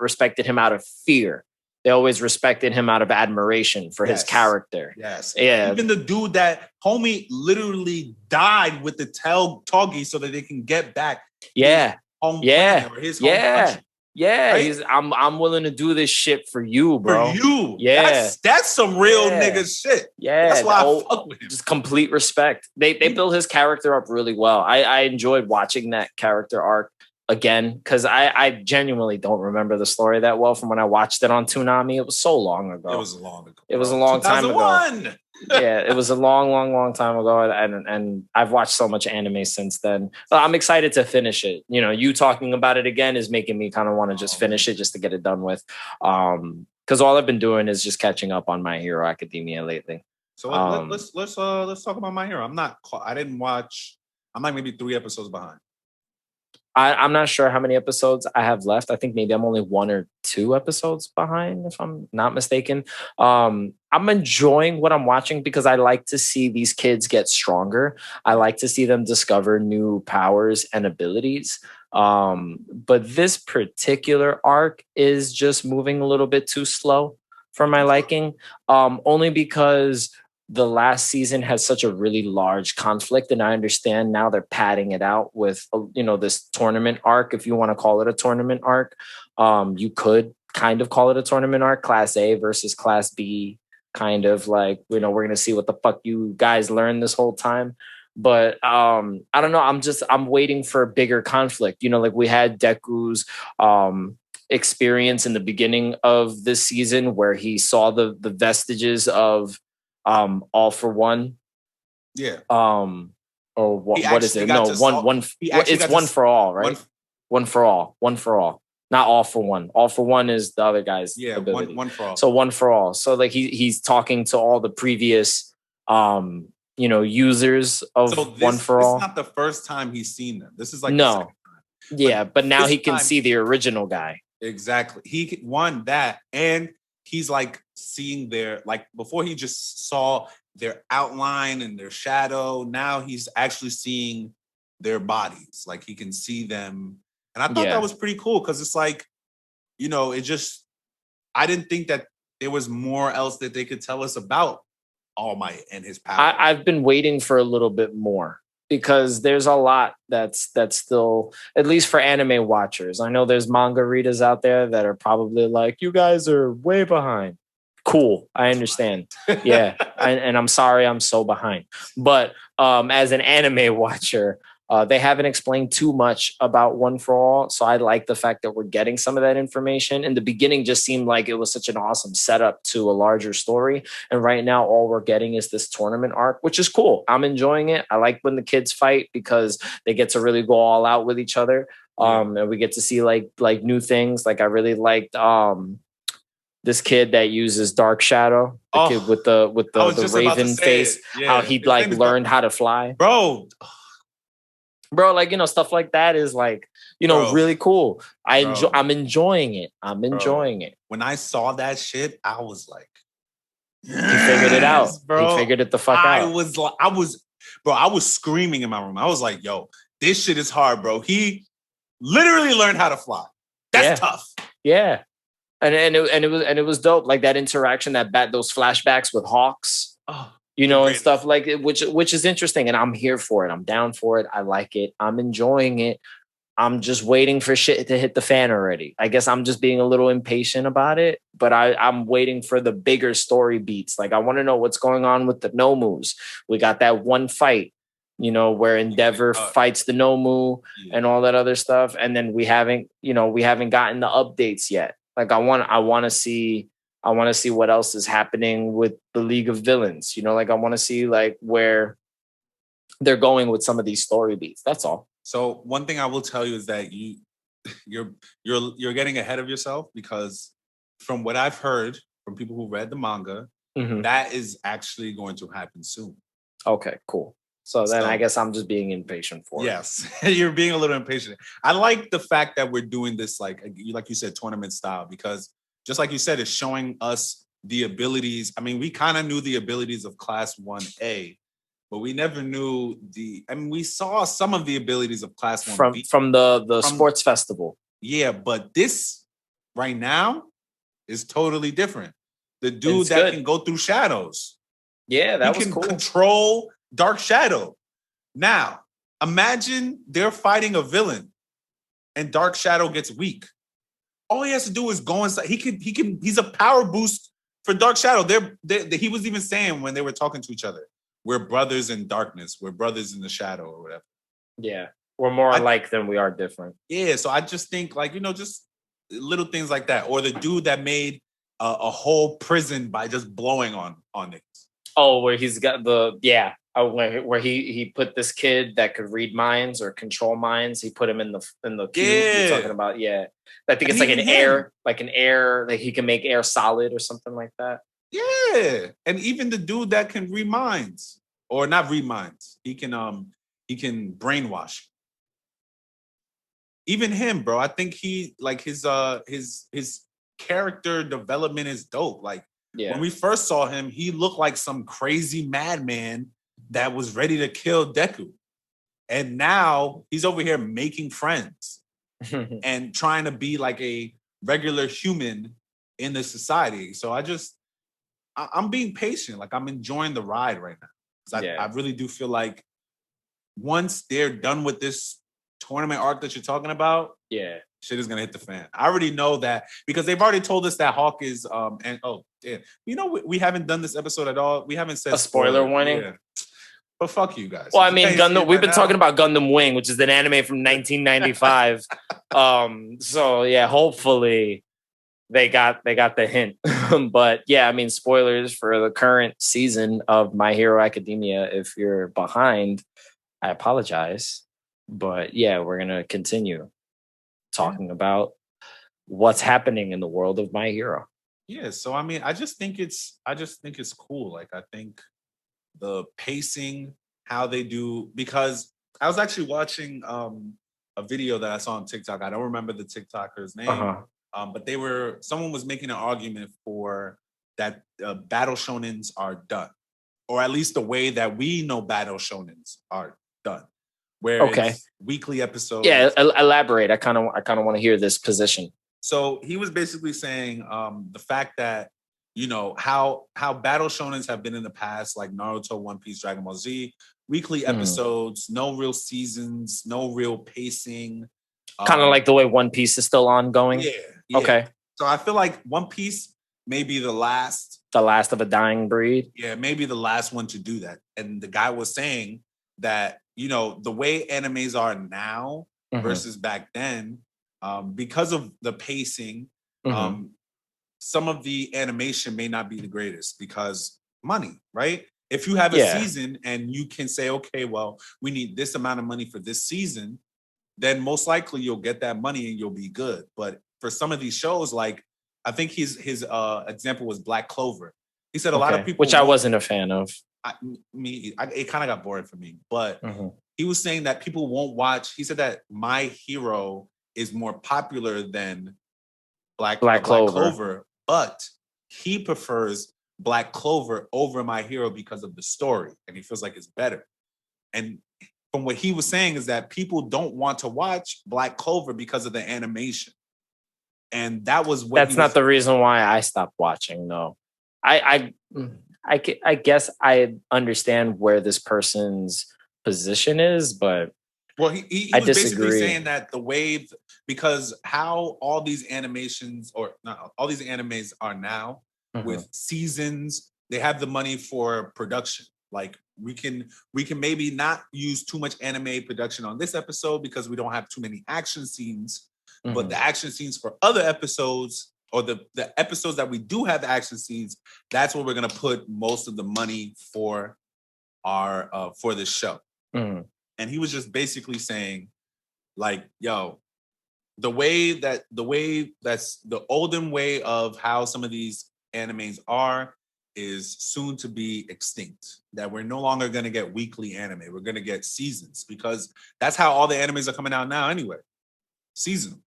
respected him out of fear. They always respected him out of admiration for his character. Yes. Yeah. Even the dude that homie literally died with the Togi so that they can get back. Yeah. Home planet or his home country. Yeah, right? I'm willing to do this shit for you, bro. For you. Yeah. That's some real nigga shit. Yeah. That's why I fuck with him. Just complete respect. They built his character up really well. I enjoyed watching that character arc again, because I genuinely don't remember the story that well from when I watched it on Toonami. It was so long ago. It was long ago. It was a long time ago. Yeah, it was a long time ago, and I've watched so much anime since then. But I'm excited to finish it. You talking about it again is making me kind of want to just finish it, just to get it done with. Because all I've been doing is just catching up on My Hero Academia lately. So let's talk about My Hero. I didn't watch. I'm like maybe 3 episodes behind. I'm not sure how many episodes I have left. I think maybe I'm only 1 or 2 episodes behind, if I'm not mistaken. I'm enjoying what I'm watching because I like to see these kids get stronger. I like to see them discover new powers and abilities. But this particular arc is just moving a little bit too slow for my liking, only because the last season has such a really large conflict, and I understand now they're padding it out with this tournament arc, if you want to call it a tournament arc. You could kind of call it a tournament arc, class A versus class B, kind of like, we're going to see what the fuck you guys learned this whole time. But I don't know, I'm waiting for a bigger conflict. Like we had Deku's experience in the beginning of this season where he saw the vestiges of All for One. Yeah. Or what is it? No, one. It's One for All, right? One for All. One for All. Not All for One. All for One is the other guy's ability. One for All. So One for All. So like he's talking to all the previous users of One for All. This is not the first time he's seen them. This is like no. The second time. Yeah, but now he can see the original guy. Exactly. He won that, and he's like seeing their, like, before he just saw their outline and their shadow. Now he's actually seeing their bodies. Like he can see them. And I thought that was pretty cool because it's like, I didn't think that there was more else that they could tell us about All Might and his power. I've been waiting for a little bit more, because there's a lot that's still, at least for anime watchers. I know there's manga readers out there that are probably like, you guys are way behind. Cool. I understand. Yeah. And I'm sorry I'm so behind. But as an anime watcher, they haven't explained too much about One for All. So I like the fact that we're getting some of that information. In the beginning, just seemed like it was such an awesome setup to a larger story. And right now, all we're getting is this tournament arc, which is cool. I'm enjoying it. I like when the kids fight because they get to really go all out with each other. And we get to see like the things. Like I really liked this kid that uses Dark Shadow, the kid with the raven face, how he like learned how to fly. Bro, like, stuff like that is like, really cool. I'm enjoying it. I'm enjoying it. When I saw that shit, I was like, he figured it out. Bro. He figured it the fuck out. I was screaming in my room. I was like, yo, this shit is hard, bro. He literally learned how to fly. That's tough. Yeah. And it was dope. Like that interaction, those flashbacks with Hawks. Oh. And stuff like it, which is interesting, and I'm here for it. I'm down for it. I like it. I'm enjoying it. I'm just waiting for shit to hit the fan already. I guess I'm just being a little impatient about it, but I'm waiting for the bigger story beats. Like I want to know what's going on with the Nomus. We got that one fight, where Endeavor fights the Nomu and all that other stuff, and then we haven't gotten the updates yet. Like I want to see what else is happening with the League of Villains. Like I want to see like where they're going with some of these story beats. That's all. So one thing I will tell you is that you're getting ahead of yourself, because from what I've heard from people who read the manga, that is actually going to happen soon. Okay, cool. So I guess I'm just being impatient for it. Yes, you're being a little impatient. I like the fact that we're doing this like you said, tournament style, because just like you said, it's showing us the abilities. I mean, we kind of knew the abilities of Class 1A, but we never knew we saw some of the abilities of Class 1B. From the sports festival. Yeah, but this right now is totally different. The dude that can go through shadows. Yeah, that was cool. He can control Dark Shadow. Now, imagine they're fighting a villain and Dark Shadow gets weak. All he has to do is go inside. He's a power boost for Dark Shadow. He was even saying when they were talking to each other, we're brothers in darkness. We're brothers in the shadow or whatever. Yeah. We're more alike than we are different. Yeah. So I just think like, just little things like that. Or the dude that made a whole prison by just blowing on niggas. Oh, where he's got where he put this kid that could read minds or control minds. He put him in the cube you're talking about. Yeah. I think it's like an air, like he can make air solid or something like that. Yeah, and even the dude that can reminds or not reminds, he can brainwash. Even him, bro. I think he like his character development is dope. Like when Yeah. we first saw him, he looked like some crazy madman that was ready to kill Deku. And now he's over here making friends and trying to be like a regular human in the society. So I'm being patient. Like I'm enjoying the ride right now. Because Yeah. I really do feel like once they're done with this tournament arc that you're talking about, Yeah. shit is gonna hit the fan. I already know that because they've already told us that Hawk is and oh damn, you know we haven't done this episode at all. We haven't said A spoiler warning. Yeah. But fuck you guys. Well, If I you mean, ain't seen Gundam. it We've by been now- talking about Gundam Wing, which is an anime from 1995. So yeah, hopefully they got the hint. But yeah, I mean, spoilers for the current season of My Hero Academia. If you're behind, I apologize. But yeah, we're gonna continue talking about what's happening in the world of My Hero. Yeah, so I mean, I just think it's cool. Like I think the pacing, how they do, because I was actually watching a video that I saw on TikTok. I don't remember the TikToker's name, but someone was making an argument for that battle shonens are done, or at least the way that we know battle shonens are done, where it's weekly episodes. Yeah, elaborate. I kind of want to hear this position. So he was basically saying the fact that how battle shonens have been in the past, like Naruto, One Piece, Dragon Ball Z, weekly episodes, no real seasons, no real pacing. Kind of like the way One Piece is still ongoing. Yeah. Okay. So I feel like One Piece may be the last of a dying breed. Yeah, maybe the last one to do that. And the guy was saying that the way animes are now versus back then, because of the pacing, some of the animation may not be the greatest because money, right? If you have a season and you can say, okay, well, we need this amount of money for this season, then most likely you'll get that money and you'll be good. But for some of these shows, like I think his example was Black Clover. He said a lot of people, which I wasn't a fan of. It kind of got boring for me, but he was saying that people won't watch. He said that My Hero is more popular than Black Clover, but he prefers Black Clover over My Hero because of the story, and he feels like it's better. And from what he was saying is that people don't want to watch Black Clover because of the animation, and that was what. That's not the reason why I stopped watching, though. I guess I understand where this person's position is, but well, he was basically saying that the way, because how all these animations or not all these animes are now with seasons, they have the money for production. Like we can maybe not use too much anime production on this episode because we don't have too many action scenes, but the action scenes for other episodes, or the episodes that we do have the action scenes, that's where we're gonna put most of the money for our for this show. And he was just basically saying, like, yo, the way that's the olden way of how some of these animes are is soon to be extinct. That we're no longer gonna get weekly anime. We're gonna get seasons, because that's how all the animes are coming out now anyway. Seasonal.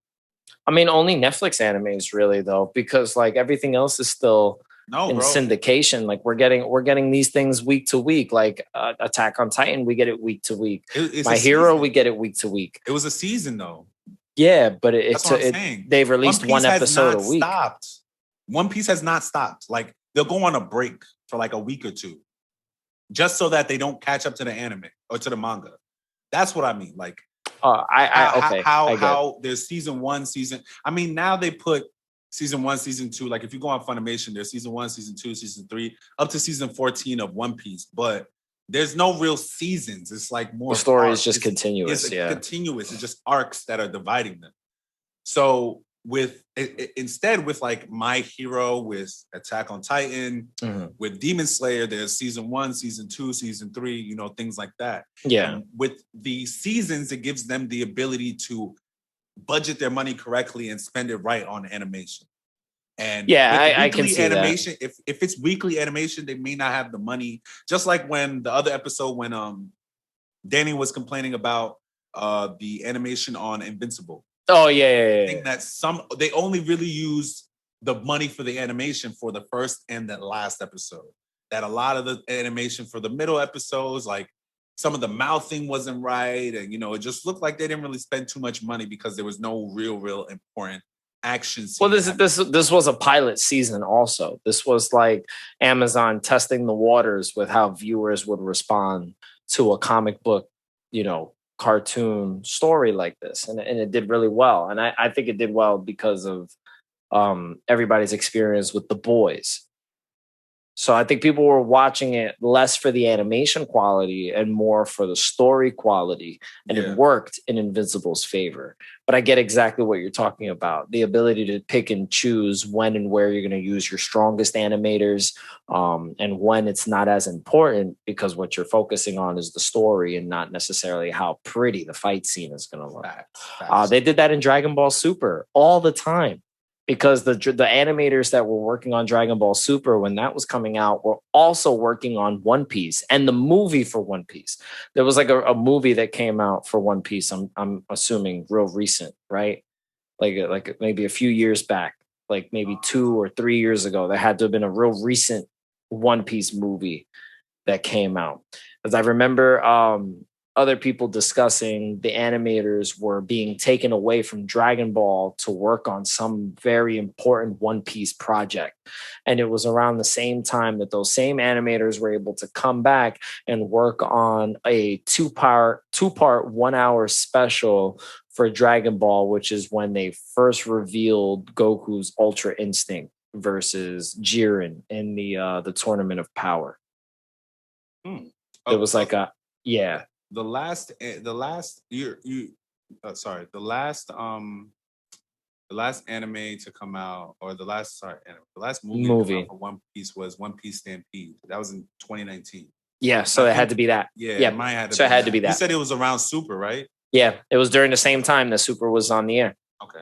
I mean, only Netflix animes really, though, because like everything else is still in syndication. Like we're getting these things week to week. Like Attack on Titan, we get it week to week. My Hero, we get it week to week. It was a season though. Yeah, but they've released one episode a week. One Piece has not stopped. Like they'll go on a break for like a week or two, just so that they don't catch up to the anime or to the manga. That's what I mean. Like. How there's season 1, I mean, now they put season 1, season 2. Like if you go on Funimation, there's season 1, season 2, season 3, up to season 14 of One Piece. But there's no real seasons. It's like more. The story is just continuous. Continuous. It's just arcs that are dividing them. So instead with like My Hero, with Attack on Titan, with Demon Slayer, there's season 1, season 2, season 3, things like that. Yeah. And with the seasons, it gives them the ability to budget their money correctly and spend it right on animation. And Yeah, I can weekly see animation, if it's weekly animation, they may not have the money. Just like when the other episode when Danny was complaining about the animation on Invincible. Oh yeah, yeah, I yeah. think that they only really used the money for the animation for the first and the last episode. That a lot of the animation for the middle episodes, like some of the mouthing wasn't right, and it just looked like they didn't really spend too much money because there was no real important action scene. Well, this was a pilot season. Also, this was like Amazon testing the waters with how viewers would respond to a comic book, cartoon story like this, and it did really well. And I think it did well because of everybody's experience with the boys. So I think people were watching it less for the animation quality and more for the story quality. And it worked in Invincible's favor. But I get exactly what you're talking about. The ability to pick and choose when and where you're going to use your strongest animators, and when it's not as important because what you're focusing on is the story and not necessarily how pretty the fight scene is going to look. They did that in Dragon Ball Super all the time. Because the animators that were working on Dragon Ball Super when that was coming out were also working on One Piece and the movie for One Piece. There was like a movie that came out for One Piece. I'm assuming real recent, right? Like maybe a few years back, like maybe 2 or 3 years ago. There had to have been a real recent One Piece movie that came out. As I remember, other people discussing the animators were being taken away from Dragon Ball to work on some very important One Piece project. And it was around the same time that those same animators were able to come back and work on a two-part 1 hour special for Dragon Ball, which is when they first revealed Goku's Ultra Instinct versus Jiren in the Tournament of Power. It was like the last anime to come out, or the last movie to come out for One Piece was One Piece Stampede. That was in 2019. Yeah, so it had to be that. Yeah, it had to be that. You said it was around Super, right? Yeah, it was during the same time that Super was on the air. Okay.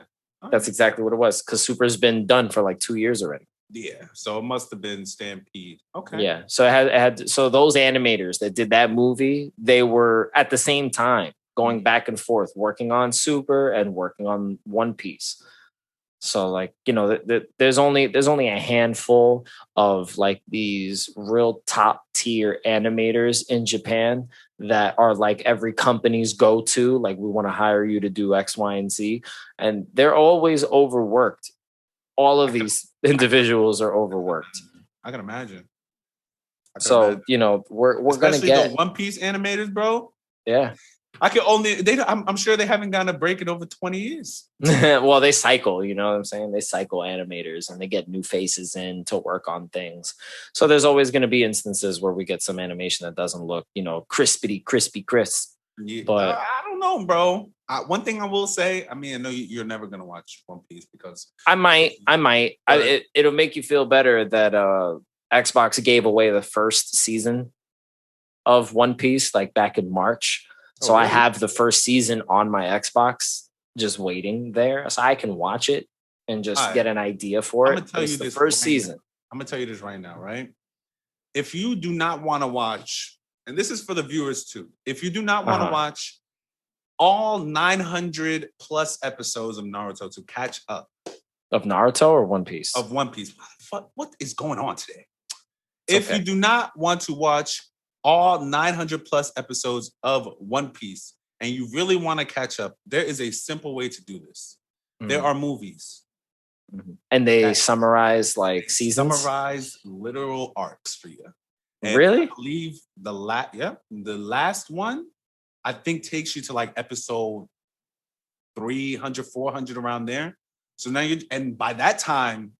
That's exactly what it was, because Super's been done for like 2 years already. Yeah, so it must have been Stampede. Okay. Yeah, so it had so those animators that did that movie, they were at the same time going back and forth, working on Super and working on One Piece. So like, there's only a handful of like these real top tier animators in Japan that are like every company's go-to, like we want to hire you to do X, Y, and Z. And they're always overworked. All of these individuals are overworked. I can imagine. We're gonna get the One Piece animators, bro. Yeah. I'm sure they haven't gotten a break in over 20 years. Well, they cycle, you know what I'm saying? They cycle animators and they get new faces in to work on things. So there's always going to be instances where we get some animation that doesn't look, crispy crisp. Yeah, but I don't know, bro. One thing I will say, I know you're never going to watch One Piece because I might. It'll make you feel better that Xbox gave away the first season of One Piece like back in March. So really? I have the first season on my Xbox just waiting there, so I can watch it and just get an idea for it. I'm gonna tell you this first season. I'm gonna tell you this right now, right? If you do not want to watch, and this is for the viewers too, if you do not want to watch all 900 plus episodes of Naruto to catch up. Of Naruto or One Piece? Of One Piece. What is going on today? If you do not want to watch all 900 plus episodes of One Piece and you really want to catch up, there is a simple way to do this. There are movies. And they summarize like seasons? Summarize literal arcs for you. And really? I believe the last one, I think takes you to like episode 300, 400 around there. So now and by that time,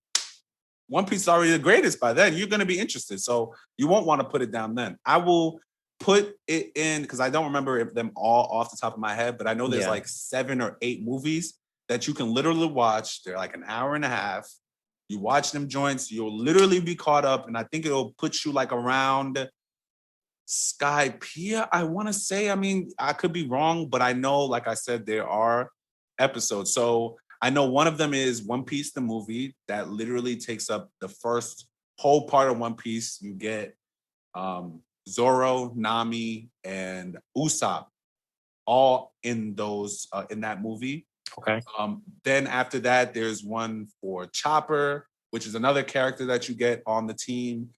One Piece is already the greatest by then. You're going to be interested. So you won't want to put it down then. I will put it in because I don't remember them all off the top of my head, but I know there's like 7 or 8 movies that you can literally watch. They're like an hour and a half. You watch them joints, you'll literally be caught up. And I think it'll put you like around Skypiea, I want to say. I could be wrong, but I know, like I said, there are episodes. So I know one of them is One Piece, the movie, that literally takes up the first whole part of One Piece. You get Zoro, Nami, and Usopp all in that movie. Okay. Then after that, there's one for Chopper, which is another character that you get on the team.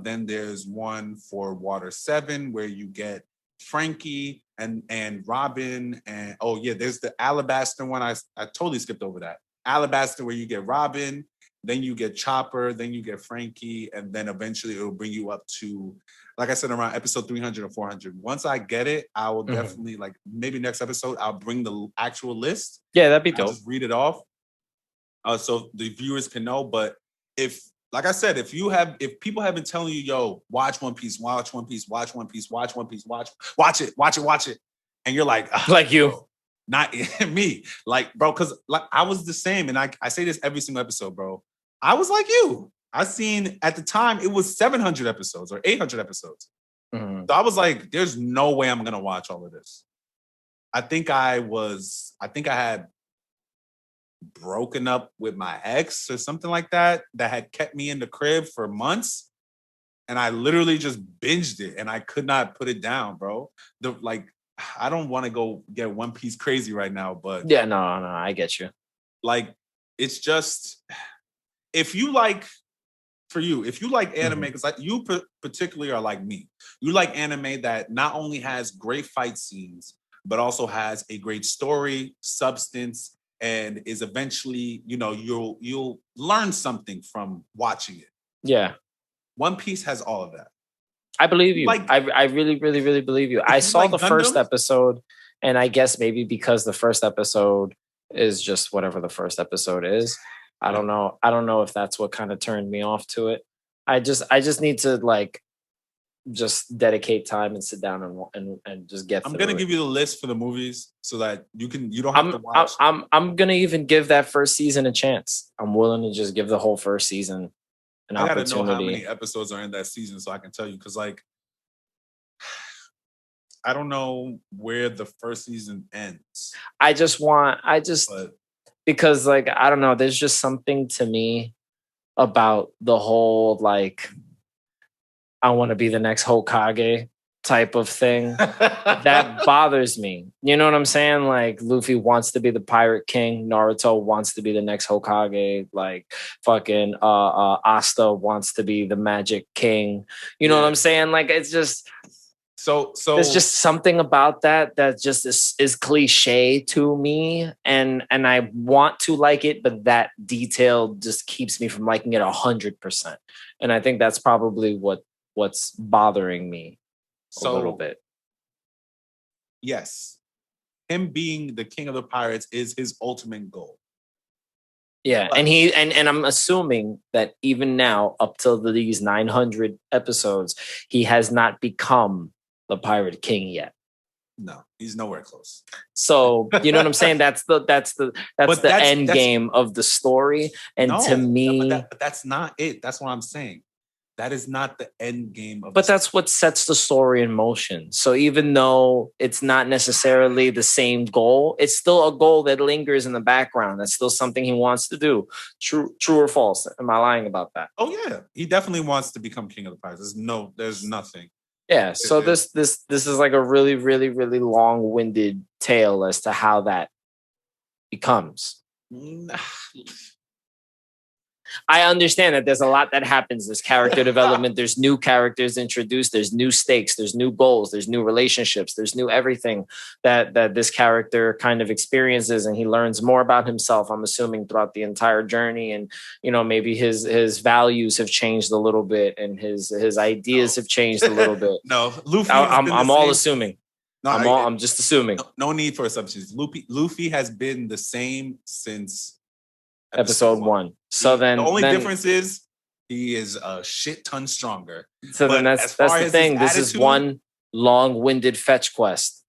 Then there's one for Water 7, where you get Frankie and Robin. And there's the Alabaster one. I totally skipped over that. Alabaster, where you get Robin, then you get Chopper, then you get Frankie, and then eventually it'll bring you up to, like I said, around episode 300 or 400. Once I get it, I will definitely, like, maybe next episode, I'll bring the actual list. Yeah, that'd be dope. Just read it off, so the viewers can know. But if, like I said, if people have been telling you, yo, watch One Piece, watch One Piece, watch One Piece, watch One Piece, watch it, and you're like, like you. Not me, like, bro, because like I was the same, and I say this every single episode, bro. I was like you. I seen at the time it was 700 episodes or 800 episodes. So I was like, there's no way I'm gonna watch all of this. I think I had broken up with my ex or something like that had kept me in the crib for months, and I literally just binged it, and I could not put it down, bro. I don't want to go get One Piece crazy right now, but yeah, no, I get you. Like, it's just, if you like anime, because like you particularly are like me, you like anime that not only has great fight scenes, but also has a great story, substance, and is eventually, you'll learn something from watching it. Yeah. One Piece has all of that. I believe you. I really, really, really believe you. I saw the first episode, and I guess maybe because the first episode is just whatever the first episode is. I don't know. I don't know if that's what kind of turned me off to it. I just need to like just dedicate time and sit down and just get. I'm gonna give you the list for the movies so that you don't have to watch. I'm gonna even give that first season a chance. I'm willing to just give the whole first season an opportunity. I gotta know how many episodes are in that season so I can tell you, because like I don't know where the first season ends. Because like I don't know, there's just something to me about the whole like I want to be the next Hokage type of thing that bothers me. You know what I'm saying? Like Luffy wants to be the Pirate King, Naruto wants to be the next Hokage, like fucking Asta wants to be the Magic King. You know what I'm saying? Like it's just so there's just something about that just is cliche to me, and I want to like it, but that detail just keeps me from liking it 100%. And I think that's probably what's bothering me a little bit. Yes, him being the king of the pirates is his ultimate goal. Yeah, but, and I'm assuming that even now, up till these 900 episodes, he has not become the Pirate King yet. No, he's nowhere close. So you know what I'm saying? That's the end game of the story. And to me, but that's not it. That's what I'm saying. That is not the end game of. But that's what sets the story in motion. So even though it's not necessarily the same goal, it's still a goal that lingers in the background. That's still something he wants to do. True or false? Am I lying about that? Oh yeah, he definitely wants to become king of the pirates. There's nothing. Yeah. So this is like a really, really, really long-winded tale as to how that becomes. I understand that there's a lot that happens. There's character development. There's new characters introduced. There's new stakes. There's new goals. There's new relationships. There's new everything that this character kind of experiences, and he learns more about himself, I'm assuming, throughout the entire journey. And, maybe his values have changed a little bit, and his ideas have changed a little bit. No, Luffy. I'm all assuming. No, I'm just assuming. No need for assumptions. Luffy has been the same since episode 1. So then the only difference is he is a shit ton stronger. So then that's the thing. This is one long-winded fetch quest.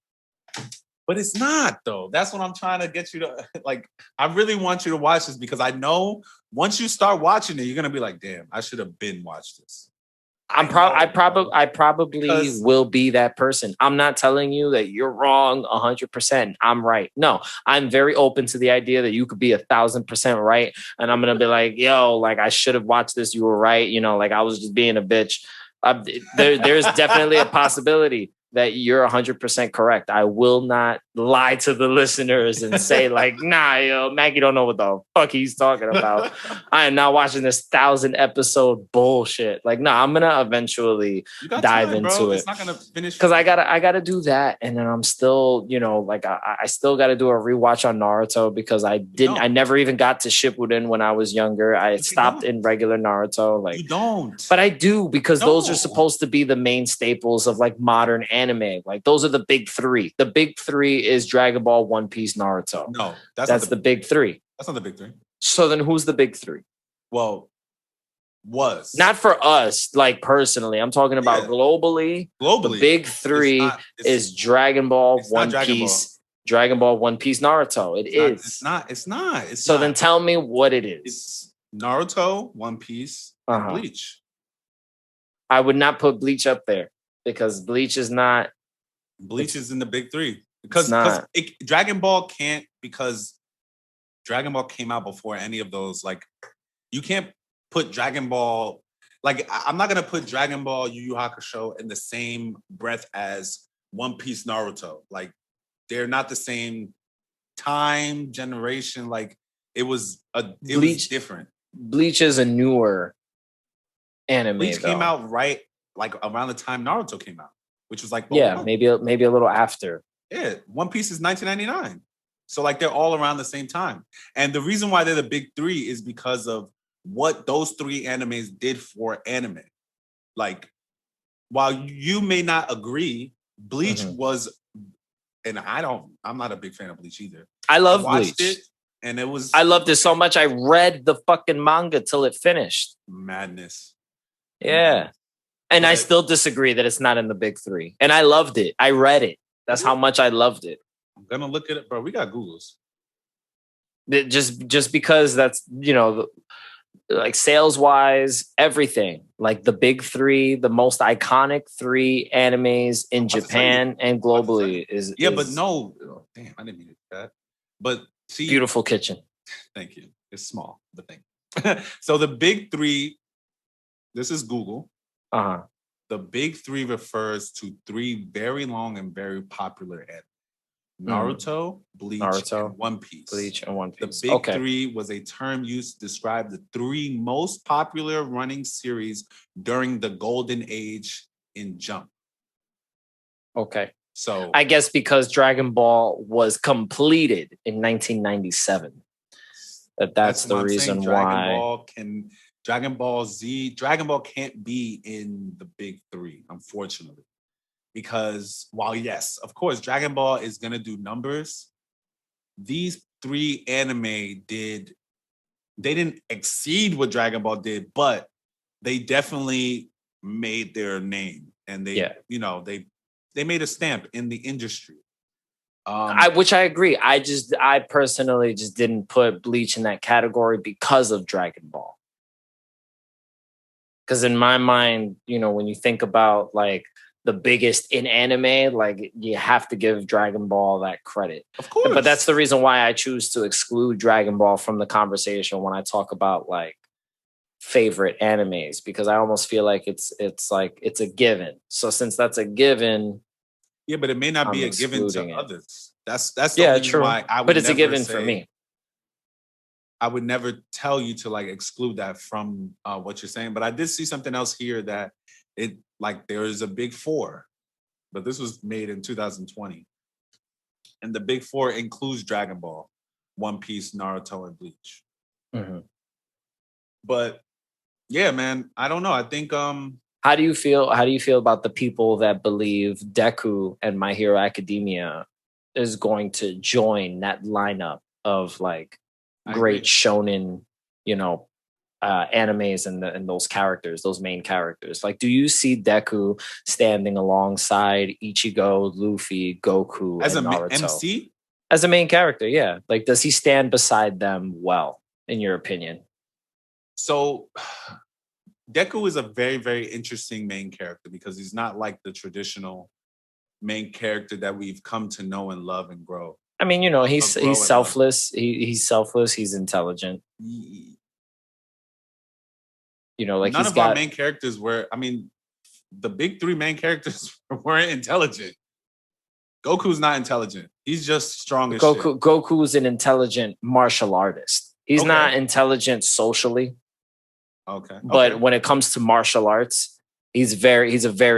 But it's not, though. That's what I'm trying to get you to like. I really want you to watch this, because I know once you start watching it, you're gonna be like, damn, I should have been watched this. I probably Because- will be that person. I'm not telling you that you're wrong 100%. I'm right. No, I'm very open to the idea that you could be 1,000% right. And I'm going to be like, yo, like I should have watched this. You were right. You know, like I was just being a bitch. There's definitely a possibility that you're 100% correct. I will not lie to the listeners and say like, nah, yo, Macky don't know what the fuck he's talking about. I am not watching this 1,000 episode bullshit. Like, nah, I'm gonna eventually dive into it. It's not gonna finish because I gotta do that, and then I'm still, you know, like I still gotta do a rewatch on Naruto because I never even got to Shippuden when I was younger. I stopped in regular Naruto. Like you don't, but I do because those are supposed to be the main staples of like modern anime. Like those are the big three. The big three is Dragon Ball, One Piece, Naruto. No, that's the big three. That's not the big three. So then who's the big three? Well, was not for us, like personally. I'm talking about globally. The big three is Dragon Ball, One Piece, Dragon Ball, One Piece, Naruto. It's not. Then tell me what it is. It's Naruto, One Piece, and Bleach. I would not put Bleach up there because Bleach is not. Bleach is in the big three because Dragon Ball can't, because Dragon Ball came out before any of those. Like, you can't put Dragon Ball. Like, I'm not gonna put Dragon Ball, Yu Yu Hakusho in the same breath as One Piece, Naruto. Like, they're not the same time, generation. Like, it was different. Bleach is a newer anime. Bleach came out right like around the time Naruto came out, which was like maybe a little after. Yeah, One Piece is 1999, so like they're all around the same time. And the reason why they're the big three is because of what those three animes did for anime. Like, while you may not agree, Bleach was, and I'm not a big fan of Bleach either. I love Bleach. It, and I loved it so much. I read the fucking manga till it finished. Madness. Yeah. And I still disagree that it's not in the big three. And I loved it. I read it. That's how much I loved it. I'm gonna look at it, bro. We got Googles. Just because that's, you know, like sales wise, everything. Like the big three, the most iconic three animes in Japan and globally is. But no, damn, I didn't mean that. But see, beautiful kitchen. Thank you. It's small, but thank you. So the big three. This is Google. The big three refers to three very long and very popular anime. Naruto, Bleach, and One Piece. The big three was a term used to describe the three most popular running series during the golden age in Jump. Okay. So I guess because Dragon Ball was completed in 1997. That's the reason why. Dragon Ball can't be in the big three, unfortunately. Because while, yes, of course, Dragon Ball is going to do numbers, these three anime didn't exceed what Dragon Ball did, but they definitely made their name. And they made a stamp in the industry. Which I agree. I personally just didn't put Bleach in that category because of Dragon Ball. Because in my mind, you know, when you think about like the biggest in anime, like you have to give Dragon Ball that credit. Of course. But that's the reason why I choose to exclude Dragon Ball from the conversation when I talk about like favorite animes, because I almost feel like it's a given. So since that's a given, but it may not be a given to others. That's the only true. Why I would. But it's a given for me. I would never tell you to like exclude that from what you're saying. But I did see something else here that there is a big four, but this was made in 2020. And the big four includes Dragon Ball, One Piece, Naruto, and Bleach. But yeah, man, I don't know. I think how do you feel about the people that believe Deku and My Hero Academia is going to join that lineup of like great shonen, you know, animes and those characters, those main characters? Like, do you see Deku standing alongside Ichigo, Luffy, Goku, as and Naruto? MC? As a main character, yeah. Like, does he stand beside them well, in your opinion? So Deku is a very, very interesting main character because he's not like the traditional main character that we've come to know and love and grow. I mean, you know, he's grow and love. selfless. He's selfless. He's intelligent. You know, like None he's of got our main characters were. I mean, the big three main characters weren't intelligent. Goku's not intelligent. He's just strong as shit. Goku's an intelligent martial artist. He's Okay. not intelligent socially. Okay. But when it comes to martial arts, he's a very,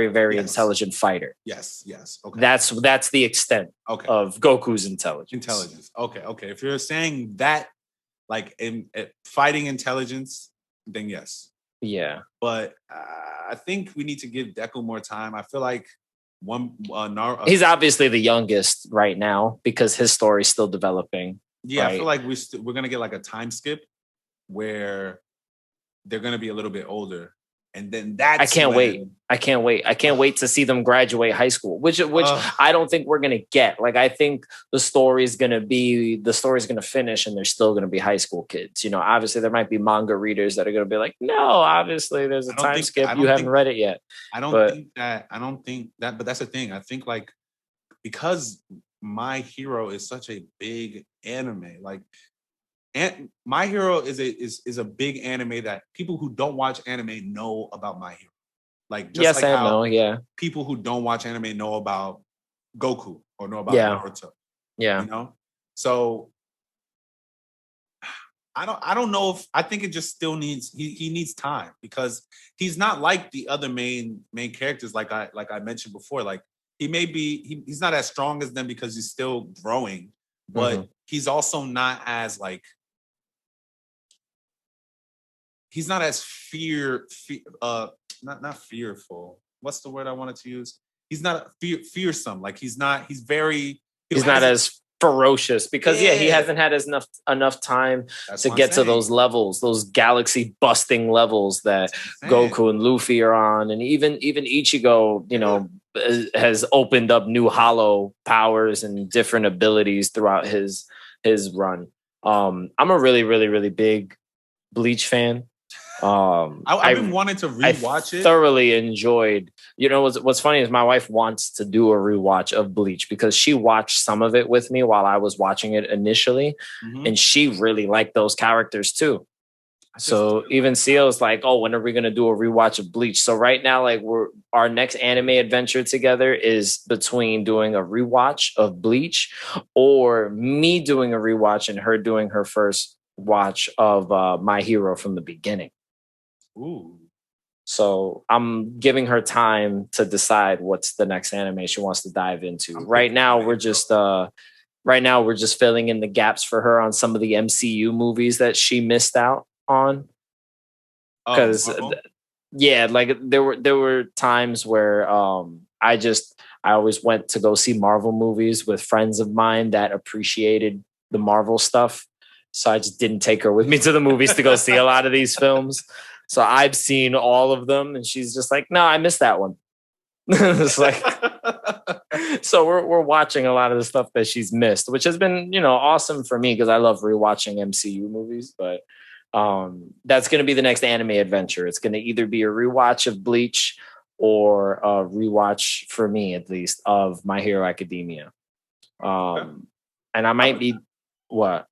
very Yes. intelligent fighter. Yes. Okay. That's the extent of Goku's intelligence. Okay. If you're saying that, like in fighting intelligence, then yes. Yeah. But I think we need to give Deku more time. I feel like he's obviously the youngest right now because his story's still developing. Yeah, right? I feel like we're gonna get like a time skip where they're gonna be a little bit older, and then I can't wait. I can't wait to see them graduate high school, which I don't think we're gonna get. Like, I think the story's gonna finish, and they're still gonna be high school kids. You know, obviously there might be manga readers that are gonna be like, no, obviously there's a time skip. You haven't read it yet. I don't think that. But that's the thing. I think like because My Hero is such a big anime, like. And My Hero is a big anime that people who don't watch anime know about My Hero. Like just yes like and no, yeah. People who don't watch anime know about Goku or know about Naruto. Yeah. You know? So I don't know if I think it just still needs he needs time because he's not like the other main characters like I mentioned before. Like he's not as strong as them because he's still growing, but he's also not as like he's not as not fearful. What's the word I wanted to use? He's not fearsome. Like he's not as ferocious because he hasn't had enough time to get to those levels, those galaxy busting levels that Goku and Luffy are on, and even Ichigo, you know, has opened up new hollow powers and different abilities throughout his run. I'm a really big Bleach fan. I've been wanting to rewatch it. Thoroughly enjoyed. You know, what's funny is my wife wants to do a rewatch of Bleach because she watched some of it with me while I was watching it initially, and she really liked those characters too. So even Seal's like, "Oh, when are we gonna do a rewatch of Bleach?" So right now, like our next anime adventure together is between doing a rewatch of Bleach or me doing a rewatch and her doing her first watch of My Hero from the beginning. Ooh. So I'm giving her time to decide what's the next anime she wants to dive into. Right now we're just filling in the gaps for her on some of the MCU movies that she missed out on. Because like there were times where I always went to go see Marvel movies with friends of mine that appreciated the Marvel stuff. So I just didn't take her with me to the movies to go see a lot of these films. So I've seen all of them, and she's just like, "No, I missed that one." It's like, so we're watching a lot of the stuff that she's missed, which has been, you know, awesome for me because I love rewatching MCU movies. But that's going to be the next anime adventure. It's going to either be a rewatch of Bleach or a rewatch, for me at least, of My Hero Academia. And I might be what.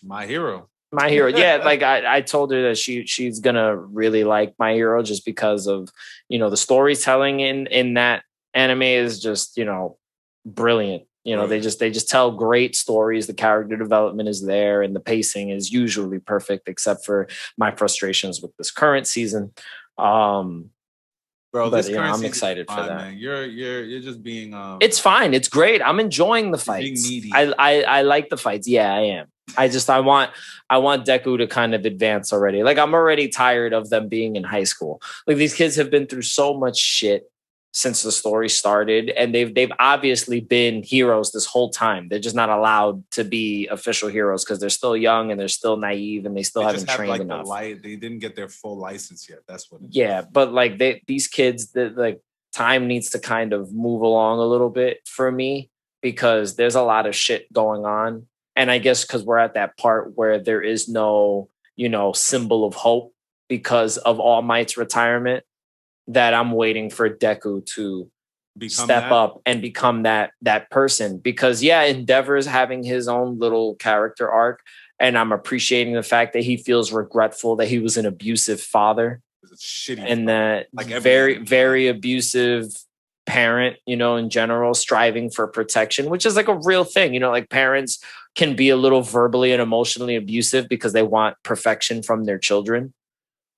My Hero. Yeah, like I told her that she's gonna really like My Hero just because of, you know, the storytelling in that anime is just, you know, brilliant. You know, they just tell great stories. The character development is there, and the pacing is usually perfect, except for my frustrations with this current season. Bro, but yeah, I'm excited for that. Man. You're just being. It's fine. It's great. I'm enjoying the fights. I like the fights. Yeah, I am. I want Deku to kind of advance already. Like, I'm already tired of them being in high school. Like, these kids have been through so much shit since the story started, and they've obviously been heroes this whole time. They're just not allowed to be official heroes because they're still young and they're still naive and they haven't trained enough. They didn't get their full license yet. That's what. But like these kids, like, time needs to kind of move along a little bit for me because there's a lot of shit going on. And I guess because we're at that part where there is no, you know, symbol of hope because of All Might's retirement that I'm waiting for Deku to step up and become that person. Because Endeavor's having his own little character arc, and I'm appreciating the fact that he feels regretful that he was an abusive father and that very, very abusive parent, in general, striving for protection, which is like a real thing. Like parents can be a little verbally and emotionally abusive because they want perfection from their children.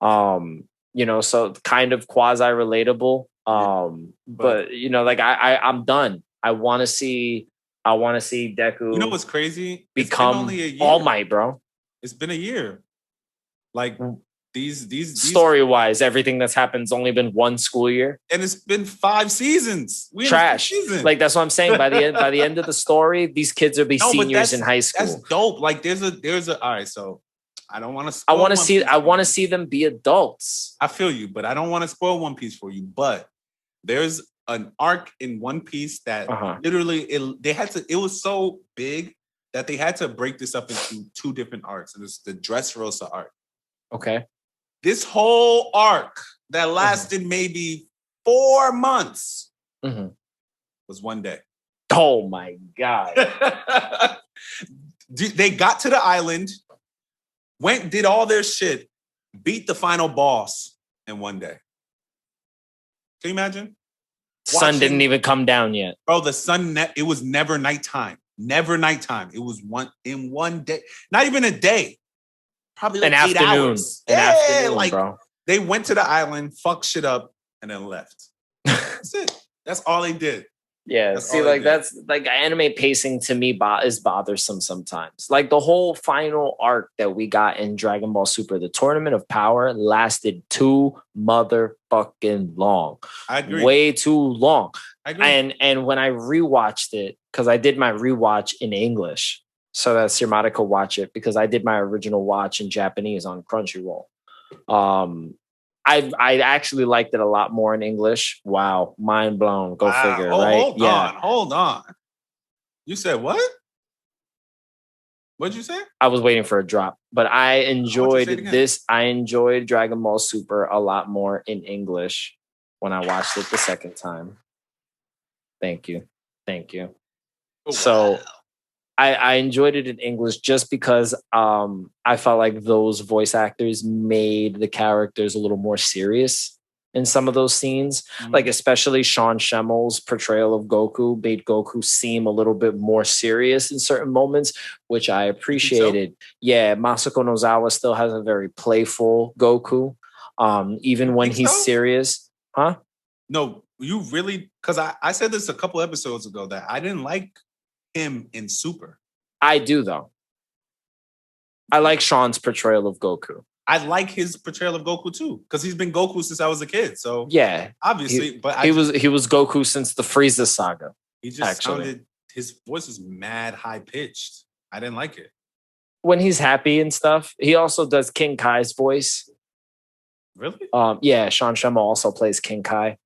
So kind of quasi relatable. But like I'm done. I want to see Deku. You know what's crazy? Become only a year. All Might, bro. It's been a year. Like these story wise, everything that's happened's only been one school year, and it's been 5 seasons. Trash. Like that's what I'm saying. By the end of the story, these kids will be seniors in high school. That's dope. Like there's a all right. So I don't want to. I want to see them be adults. I feel you, but I don't want to spoil One Piece for you. But there's an arc in One Piece that literally it was so big that they had to break this up into 2 different arcs, and it's the Dressrosa arc. Okay. This whole arc that lasted maybe 4 months was one day. Oh my God. They got to the island, did all their shit, beat the final boss in one day. Can you imagine? Sun didn't even come down yet. Bro, the sun, it was never nighttime. Never nighttime. It was one day. Not even a day. Probably like an 8 afternoon. Hours. Afternoon, bro. They went to the island, fucked shit up, and then left. That's it. That's all they did. Yeah, that's like anime pacing to me is bothersome sometimes. Like the whole final arc that we got in Dragon Ball Super, the Tournament of Power, lasted too motherfucking long. I agree. Way too long. I agree. And when I rewatched it, because I did my rewatch in English, so that Sirmata could watch it, because I did my original watch in Japanese on Crunchyroll. I actually liked it a lot more in English. Wow, mind blown. Go figure, right? Hold on. You said what? What'd you say? I was waiting for a drop, but I enjoyed this. I enjoyed Dragon Ball Super a lot more in English when I watched it the second time. Thank you. Oh, wow. So I enjoyed it in English just because I felt like those voice actors made the characters a little more serious in some of those scenes. Like especially Sean Schemmel's portrayal of Goku made Goku seem a little bit more serious in certain moments, which I appreciated. So? Yeah, Masako Nozawa still has a very playful Goku, even when he's serious. Huh? No, you really, because I said this a couple episodes ago that I didn't like him in Super. I do though. I like Sean's portrayal of Goku. I like his portrayal of Goku too, because he's been Goku since I was a kid. So yeah, obviously, he was Goku since the Frieza saga. He just sounded, his voice was mad high pitched. I didn't like it when he's happy and stuff. He also does King Kai's voice. Really? Yeah, Sean Schemmel also plays King Kai.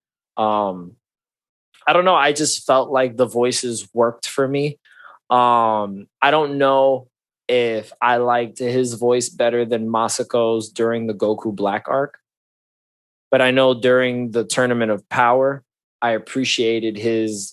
I don't know. I just felt like the voices worked for me. I don't know if I liked his voice better than Masako's during the Goku Black arc, but I know during the Tournament of Power, I appreciated his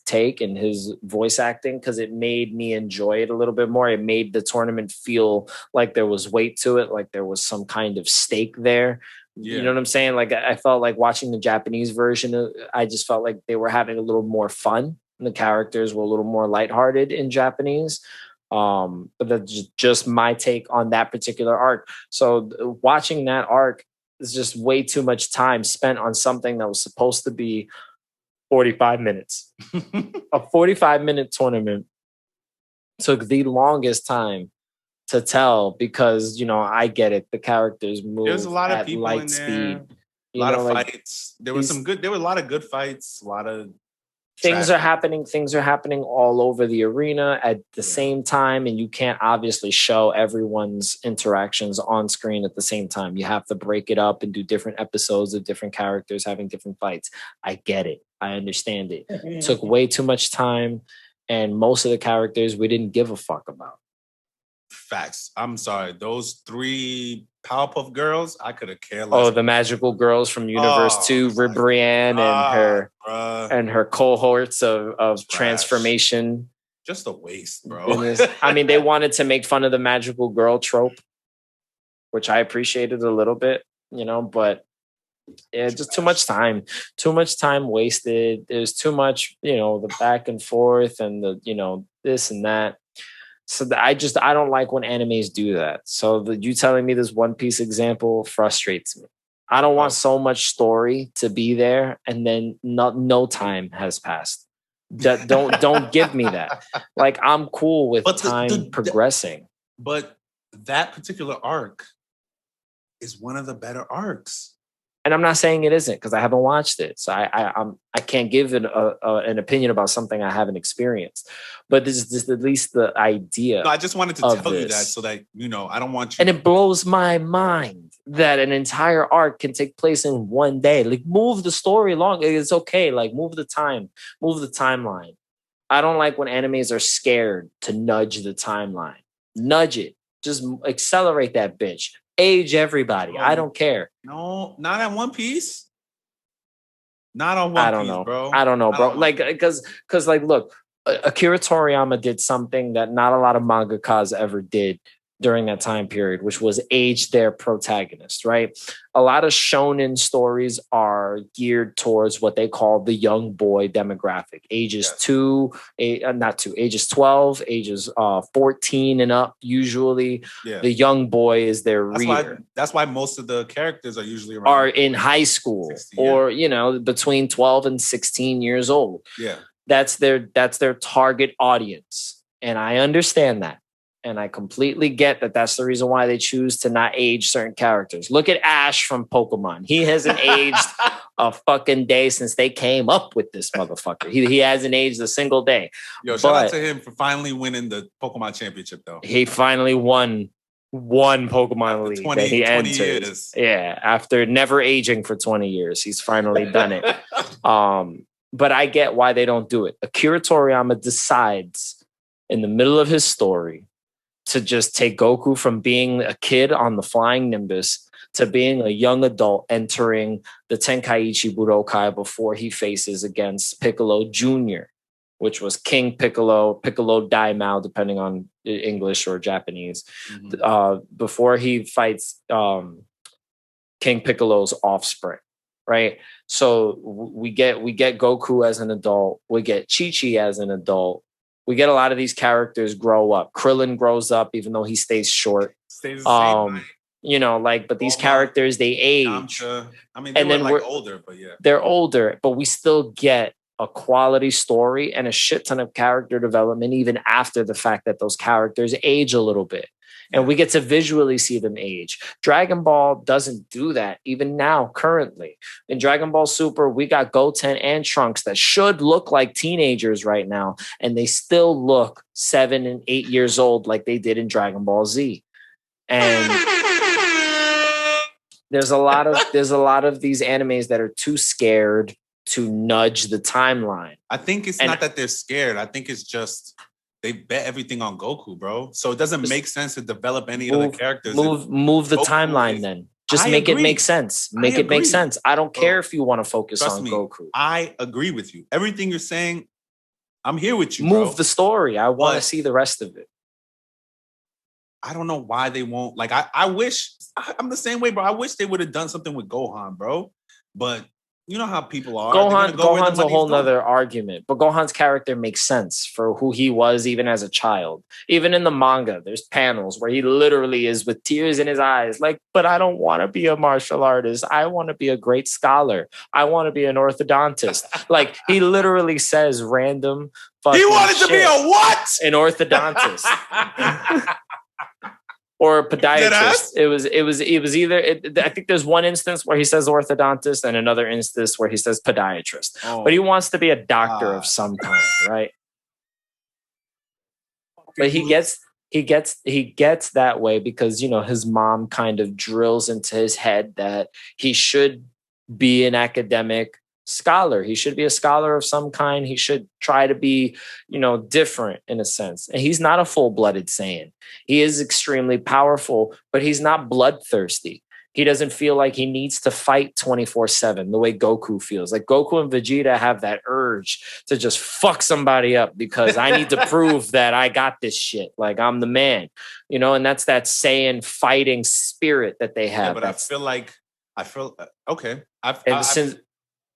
take and his voice acting because it made me enjoy it a little bit more. It made the tournament feel like there was weight to it, like there was some kind of stake there. Yeah. You know what I'm saying? Like I felt like watching the Japanese version, I just felt like they were having a little more fun. And the characters were a little more lighthearted in Japanese. But that's just my take on that particular arc. So watching that arc is just way too much time spent on something that was supposed to be 45 minutes. A 45-minute tournament took the longest time to tell because, I get it. The characters move There's a lot of at people light in speed. there. A lot of fights. There were a lot of good fights, a lot of things are happening all over the arena at the same time, and you can't obviously show everyone's interactions on screen at the same time. You have to break it up and do different episodes of different characters having different fights. I get it. I understand it. It took way too much time, and most of the characters we didn't give a fuck about. Facts. I'm sorry. Those 3 Powerpuff Girls, I could have cared Oh, less. the magical girls from Universe 2, Ribrianne and her cohorts of transformation. Just a waste, bro. Goodness. I mean, they wanted to make fun of the magical girl trope, which I appreciated a little bit, but yeah, just too much time wasted. There's too much, the back and forth and the, this and that. So I don't like when animes do that. So you telling me this One Piece example frustrates me. I don't want so much story to be there and then no time has passed. Don't give me that. Like, I'm cool with time progressing. But that particular arc is one of the better arcs. And I'm not saying it isn't because I haven't watched it. So I can't give an opinion about something I haven't experienced. But this is just at least the idea. No, I just wanted to tell you that so that, I don't want you. And it blows my mind that an entire arc can take place in one day. Like, move the story along. It's okay. Like, move the timeline. I don't like when animes are scared to nudge the timeline. Nudge it. Just accelerate that bitch. Age everybody. I don't care. No, not at One Piece. Not on One Piece, bro. I don't know, bro. Like, because look, Akira Toriyama did something that not a lot of mangakas ever did during that time period, which was age their protagonist, right? A lot of shonen stories are geared towards what they call the young boy demographic, ages 12, ages 14 and up. Usually, the young boy is their reader. That's why most of the characters are usually in high school 16, or between 12 and 16 years old. Yeah, that's their target audience, and I understand that. And I completely get that that's the reason why they choose to not age certain characters. Look at Ash from Pokemon. He hasn't aged a fucking day since they came up with this motherfucker. He hasn't aged a single day. Yo, shout out to him for finally winning the Pokemon Championship, though. He finally won one Pokemon League that he entered. Years. Yeah, after never aging for 20 years. He's finally done it. But I get why they don't do it. Akira Toriyama decides in the middle of his story to just take Goku from being a kid on the Flying Nimbus to being a young adult entering the Tenkaichi Budokai before he faces against Piccolo Jr., which was King Piccolo, Piccolo Daimao, depending on English or Japanese, before he fights King Piccolo's offspring, right? So we get Goku as an adult, we get Chi-Chi as an adult, we get a lot of these characters grow up. Krillin grows up, even though he stays short. Stays the same, but these characters, they age. Yamcha. I mean, they're older, but yeah. They're older, but we still get a quality story and a shit ton of character development, even after the fact that those characters age a little bit. And we get to visually see them age. Dragon Ball doesn't do that even now, currently. In Dragon Ball Super, we got Goten and Trunks that should look like teenagers right now, and they still look 7 and 8 years old like they did in Dragon Ball Z. And there's a lot of these animes that are too scared to nudge the timeline. I think it's not that they're scared. I think it's just they bet everything on Goku, bro. So it doesn't make sense to develop any other characters. Move the timeline then. Just make it make sense. Make it make sense. I don't care if you want to focus on Goku. I agree with you. Everything you're saying, I'm here with you, Move the story. I want to see the rest of it. I don't know why they won't. Like, I wish, I'm the same way, bro. I wish they would have done something with Gohan, bro. But you know how people are. Gohan's a whole nother argument, but Gohan's character makes sense for who he was even as a child. Even in the manga, there's panels where he literally is with tears in his eyes, like, but I don't want to be a martial artist. I want to be a great scholar. I want to be an orthodontist. Like, he literally says random fucking He wanted to be a what? An orthodontist. Or a podiatrist. It was either. I think there's one instance where he says orthodontist, and another instance where he says podiatrist. But he wants to be a doctor of some kind, right? But he gets that way because his mom kind of drills into his head that he should be an academic scholar. He should be a scholar of some kind. He should try to be, different in a sense. And he's not a full-blooded Saiyan. He is extremely powerful, but he's not bloodthirsty. He doesn't feel like he needs to fight 24/7 the way Goku feels. Like Goku and Vegeta have that urge to just fuck somebody up because I need to prove that I got this shit. Like I'm the man, and that's that Saiyan fighting spirit that they have. Yeah, but I feel okay.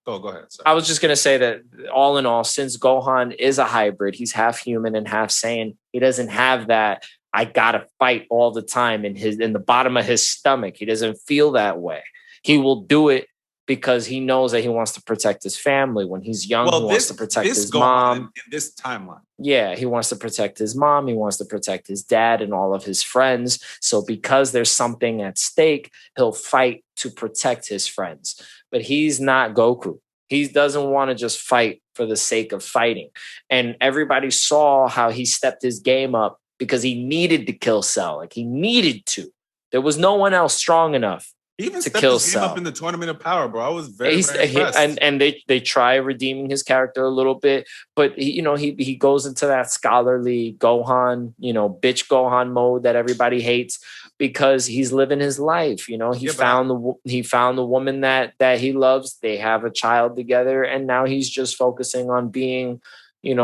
Go ahead. Sorry. I was just going to say that all in all, since Gohan is a hybrid, he's half human and half Saiyan. He doesn't have that I gotta fight all the time in the bottom of his stomach. He doesn't feel that way. He will do it because he knows that he wants to protect his family. When he's young, he wants to protect his mom. In this timeline. Yeah, he wants to protect his mom. He wants to protect his dad and all of his friends. So because there's something at stake, he'll fight to protect his friends. But he's not Goku. He doesn't want to just fight for the sake of fighting. And everybody saw how he stepped his game up because he needed to kill Cell. Like he needed to. There was no one else strong enough to kill Cell. Up in the Tournament of Power, bro. I was very impressed. And they try redeeming his character a little bit, but he goes into that scholarly Gohan, bitch Gohan mode that everybody hates because he's living his life. He found the woman that he loves. They have a child together, and now he's just focusing on being,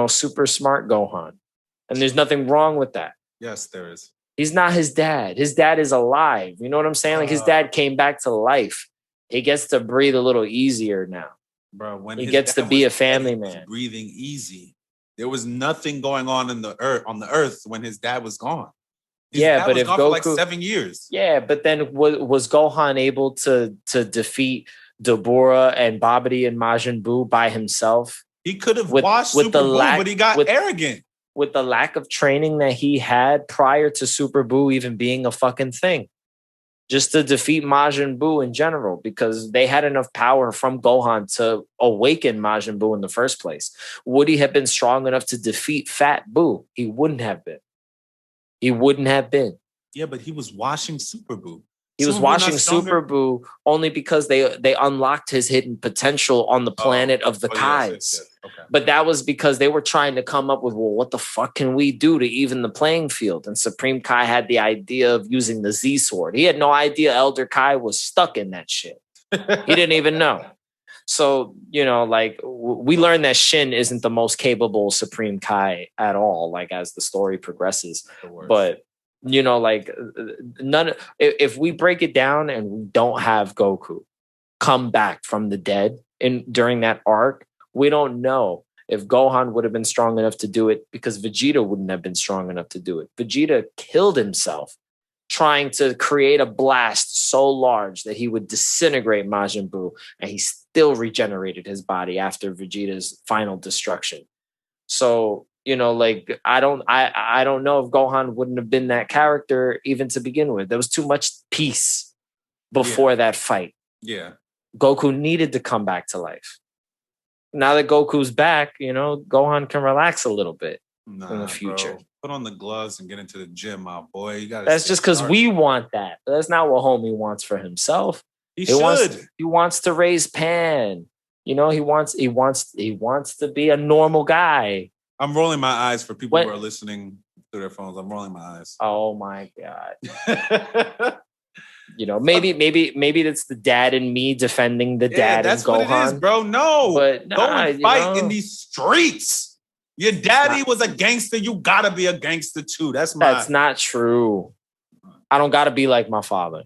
super smart Gohan. And there's nothing wrong with that. Yes, there is. He's not his dad. His dad is alive. You know what I'm saying? Like his dad came back to life. He gets to breathe a little easier now. Bro, when he gets to be a family man. Breathing easy. There was nothing going on on the earth when his dad was gone. His dad but was if gone Goku, for like 7 years. Yeah, but then was Gohan able to defeat Deborah and Babidi and Majin Buu by himself? He could have watched Super Buu, but he got arrogant. With the lack of training that he had prior to Super Buu even being a fucking thing. Just to defeat Majin Buu in general, because they had enough power from Gohan to awaken Majin Buu in the first place. Would he have been strong enough to defeat Fat Buu? He wouldn't have been. Yeah, but he was watching Super Buu. He was watching Super Buu only because they unlocked his hidden potential on the planet of the Kais. Yes. Okay. But that was because they were trying to come up with, well, what the fuck can we do to even the playing field? And Supreme Kai had the idea of using the Z sword. He had no idea Elder Kai was stuck in that shit. He didn't even know. So, we learned that Shin isn't the most capable Supreme Kai at all, like as the story progresses. But if we break it down and we don't have Goku come back from the dead during that arc, we don't know if Gohan would have been strong enough to do it because Vegeta wouldn't have been strong enough to do it. Vegeta killed himself trying to create a blast so large that he would disintegrate Majin Buu, and he still regenerated his body after Vegeta's final destruction. So, I don't know if Gohan wouldn't have been that character even to begin with. There was too much peace before that fight. Yeah. Goku needed to come back to life. Now that Goku's back, Gohan can relax a little bit in the future. Bro. Put on the gloves and get into the gym, my boy. You got. That's just because we want that. But that's not what homie wants for himself. He wants to raise Pan. He wants to be a normal guy. I'm rolling my eyes for people who are listening through their phones. I'm rolling my eyes. Oh my God. Maybe it's the dad and me defending the dad and Gohan. That's what it is, bro. No. But go and fight in these streets. Your daddy was a gangster. You gotta be a gangster too. That's not true. I don't gotta be like my father.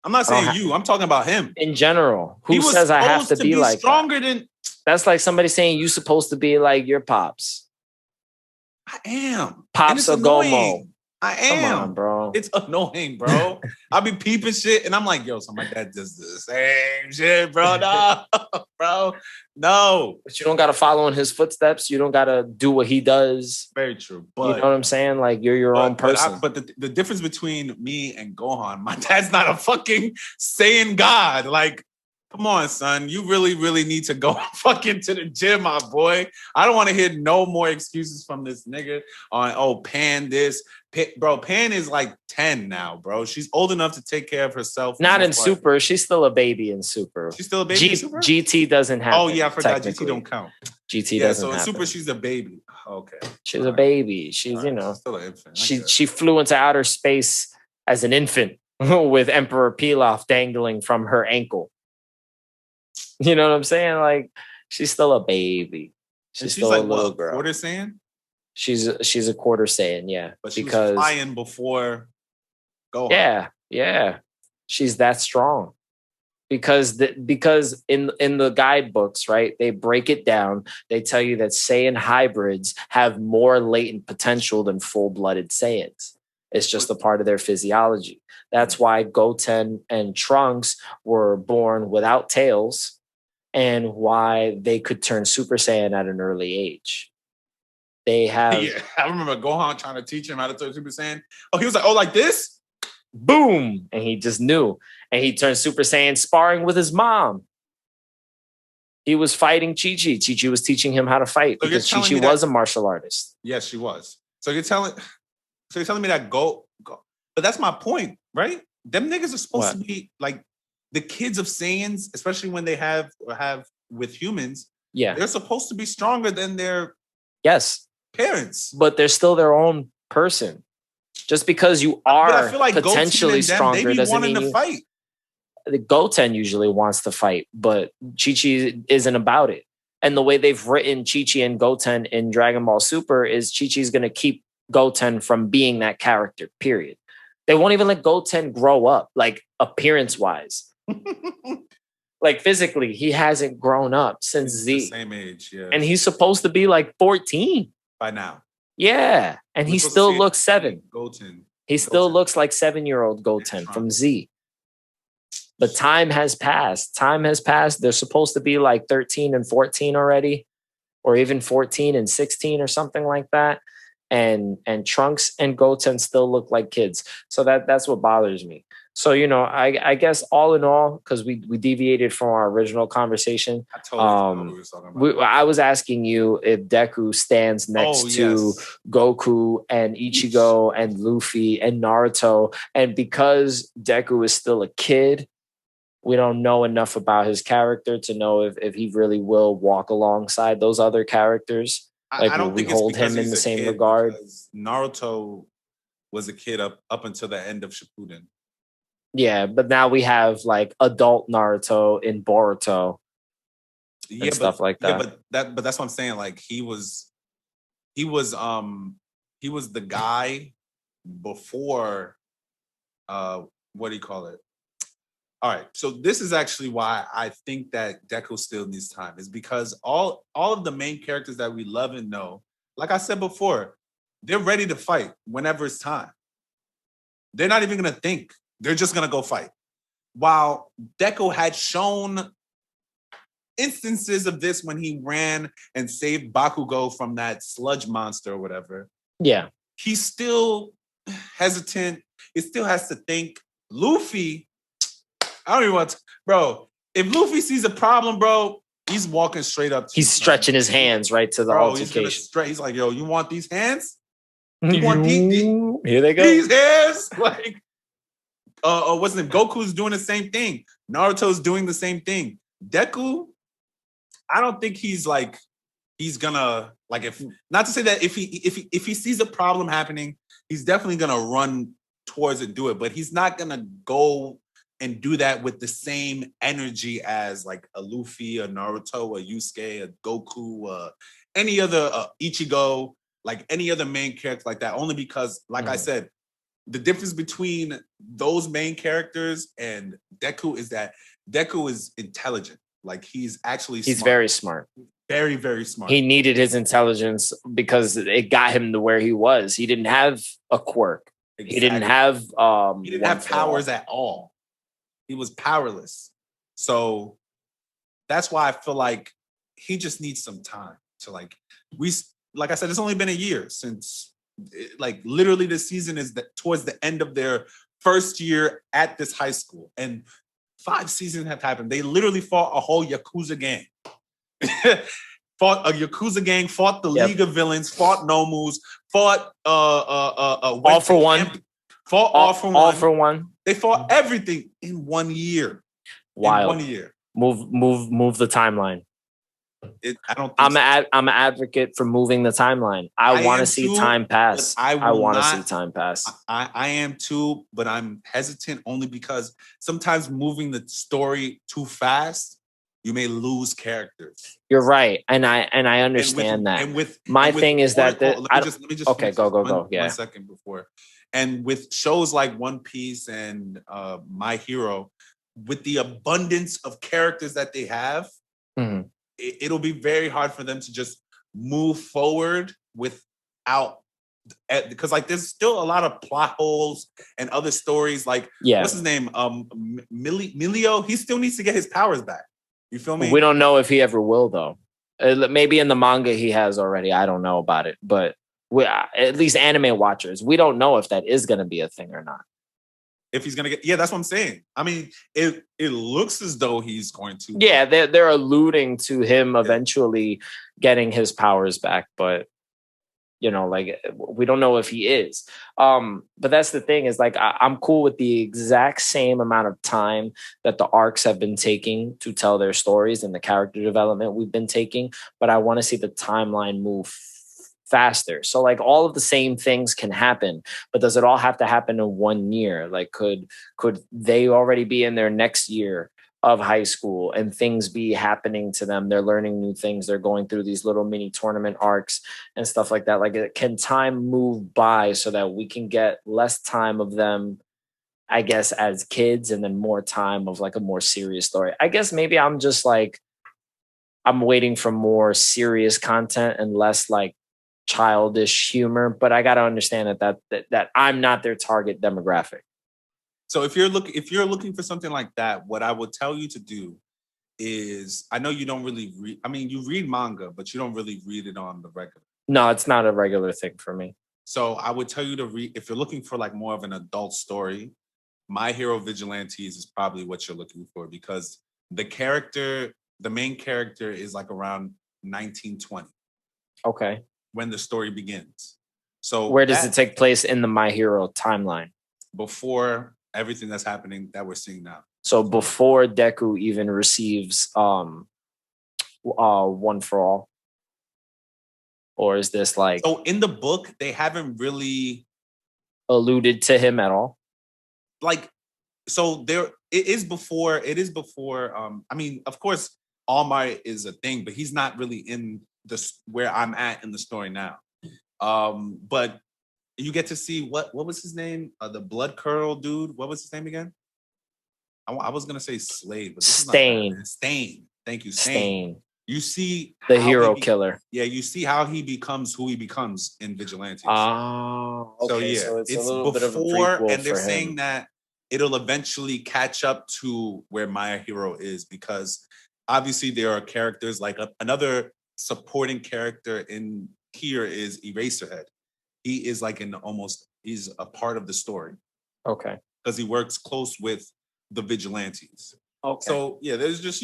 I'm not saying you. I'm talking about him. In general. Who says I have to be like stronger that? That's like somebody saying you're supposed to be like your pops. I am. Pops or Gomo. I am. Come on, bro. It's annoying, bro. I'll be peeping shit and I'm like, yo, so my dad does the same shit, bro. No, bro. No. But you don't got to follow in his footsteps. You don't got to do what he does. Very true. But you know what I'm saying? Like, you're your own person. But the difference between me and Gohan, my dad's not a fucking Saiyan god. Like, Come on, son. You really, really need to go fucking to the gym, my boy. I don't want to hear no more excuses from this nigga on, oh, Pan this. Bro, Pan is like 10 now, bro. She's old enough to take care of herself. Not in Super. She's still a baby in Super. She's still a baby in Super? GT doesn't happen. Oh, yeah, I forgot. GT don't count. GT doesn't so in happen. Super, she's a baby. Okay. She's a baby. She's, you know. Still an infant. She flew into outer space as an infant with Emperor Pilaf dangling from her ankle. You know what I'm saying? Like, she's still a baby. She's still like, a little girl. Quarter Saiyan? She's a quarter Saiyan, yeah. But she was flying before Gohan. Yeah. She's that strong. Because in the guidebooks, right, they break it down. They tell you that Saiyan hybrids have more latent potential than full-blooded Saiyans. It's just a part of their physiology. That's why Goten and Trunks were born without tails, and why they could turn Super Saiyan at an early age. They have... Yeah, I remember Gohan trying to teach him how to turn Super Saiyan. Oh, he was like, oh, like this? Boom! And he just knew. And he turned Super Saiyan sparring with his mom. He was fighting Chi-Chi. Chi-Chi was teaching him how to fight because Chi-Chi was a martial artist. Yes, she was. So you're telling me that go. But that's my point, right? Them niggas are supposed to be like the kids of Saiyans, especially when they have with humans. Yeah. They're supposed to be stronger than their parents. But they're still their own person. Just because you are potentially stronger doesn't mean to fight. The Goten usually wants to fight, but Chi-Chi isn't about it. And the way they've written Chi-Chi and Goten in Dragon Ball Super is Chi-Chi's going to keep Goten from being that character, period. They won't even let Goten grow up, like appearance-wise. Like physically, he hasn't grown up since Z. The same age, yeah. And he's supposed to be like 14. By now. Yeah. And he still looks 7. Goten. He still looks like 7-year-old Goten from Z. But time has passed. They're supposed to be like 13 and 14 already, or even 14 and 16 or something like that. And Trunks and Goten still look like kids. So that's what bothers me. So, you know, I guess all in all, because we deviated from our original conversation. I totally forgot what we were talking about. I was asking you if Deku stands next to Goku and Ichigo and Luffy and Naruto. And because Deku is still a kid, we don't know enough about his character to know if he really will walk alongside those other characters. Like, I don't think we hold him in the same regard. Naruto was a kid up until the end of Shippuden. Yeah, but now we have like adult Naruto in Boruto and stuff like that. Yeah, but that's what I'm saying. Like he was the guy before what do you call it? All right, so this is actually why I think that Deku still needs time, is because all of the main characters that we love and know, like I said before, they're ready to fight whenever it's time. They're not even gonna think. They're just gonna go fight. While Deku had shown instances of this when he ran and saved Bakugo from that sludge monster or whatever. Yeah. He's still hesitant. He still has to think. Luffy, I don't even want to, bro. If Luffy sees a problem, bro, he's walking straight up. He's stretching his hands right to the altercation. He's like, yo, you want these hands? You want here they go. These hands? Like, what's his name? Goku's doing the same thing. Naruto's doing the same thing. Deku, I don't think he's gonna, like, if not to say that if he sees a problem happening, he's definitely gonna run towards it, do it, but he's not gonna go and do that with the same energy as like a Luffy, a Naruto, a Yusuke, a Goku, any other Ichigo, like any other main character like that. Only because, like I said, the difference between those main characters and Deku is that Deku is intelligent. Like he's very smart. Very, very smart. He needed his intelligence because it got him to where he was. He didn't have a quirk. Exactly. He didn't have powers at all. He was powerless. So that's why I feel like he just needs some time to like I said, it's only been a year since like literally this season is towards the end of their first year at this high school. And 5 seasons have happened. They literally fought a whole Yakuza gang. Fought a Yakuza gang, fought the League of Villains, fought Nomus, fought All for One. Fought all for one. All for One. They fought everything in 1 year. Wild. In 1 year. Move the timeline. I don't. I'm an advocate for moving the timeline. I want to see time pass. I want to see time pass. I am too, but I'm hesitant only because sometimes moving the story too fast, you may lose characters. You're right, and I understand that. My thing is that let me just okay, go. Yeah, 1 second before. And with shows like One Piece and My Hero, with the abundance of characters that they have, it'll be very hard for them to just move forward without, because like there's still a lot of plot holes and other stories. Like what's his name? Milio. He still needs to get his powers back. You feel me? We don't know if he ever will, though. Maybe in the manga he has already. I don't know about it, but at least anime watchers, we don't know if that is going to be a thing or not. If he's going to get, that's what I'm saying. I mean, it looks as though he's going to. Yeah, they're alluding to him eventually getting his powers back, but like we don't know if he is. But that's the thing is like I'm cool with the exact same amount of time that the arcs have been taking to tell their stories and the character development we've been taking, but I want to see the timeline move faster. So like all of the same things can happen, but does it all have to happen in 1 year? Like could they already be in their next year of high school and things be happening to them? They're learning new things. They're going through these little mini tournament arcs and stuff like that. Like can time move by so that we can get less time of them, I guess, as kids, and then more time of like a more serious story? I guess maybe I'm just like, I'm waiting for more serious content and less like childish humor, but I got to understand that I'm not their target demographic. So if you're looking for something like that, what I would tell you to do is, I know you don't really read. I mean, you read manga, but you don't really read it on the regular. No, it's not a regular thing for me. So I would tell you to read, if you're looking for like more of an adult story, My Hero Vigilantes is probably what you're looking for, because the main character is like around 1920. Okay. When the story begins. So where does it take place in the My Hero timeline? Before everything that's happening that we're seeing now. So before Deku even receives One for All? Or is this like... So in the book, they haven't really... alluded to him at all? Like, so it is before, I mean, of course, All Might is a thing, but he's not really in where I'm at in the story now. But you get to see what was his name? The blood curl dude. What was his name again? I was gonna say Slade, but Stain. Stain. Thank you, Stain. You see the hero killer. Yeah, you see how he becomes who he becomes in Vigilantes. Oh, okay. So it's a little bit of a prequel, and they're for saying him. that it'll eventually catch up to where My Hero is, because obviously there are characters like another supporting character in here is Eraserhead. He is like he's a part of the story. Okay. Because he works close with the Vigilantes. Okay. So yeah, there's just,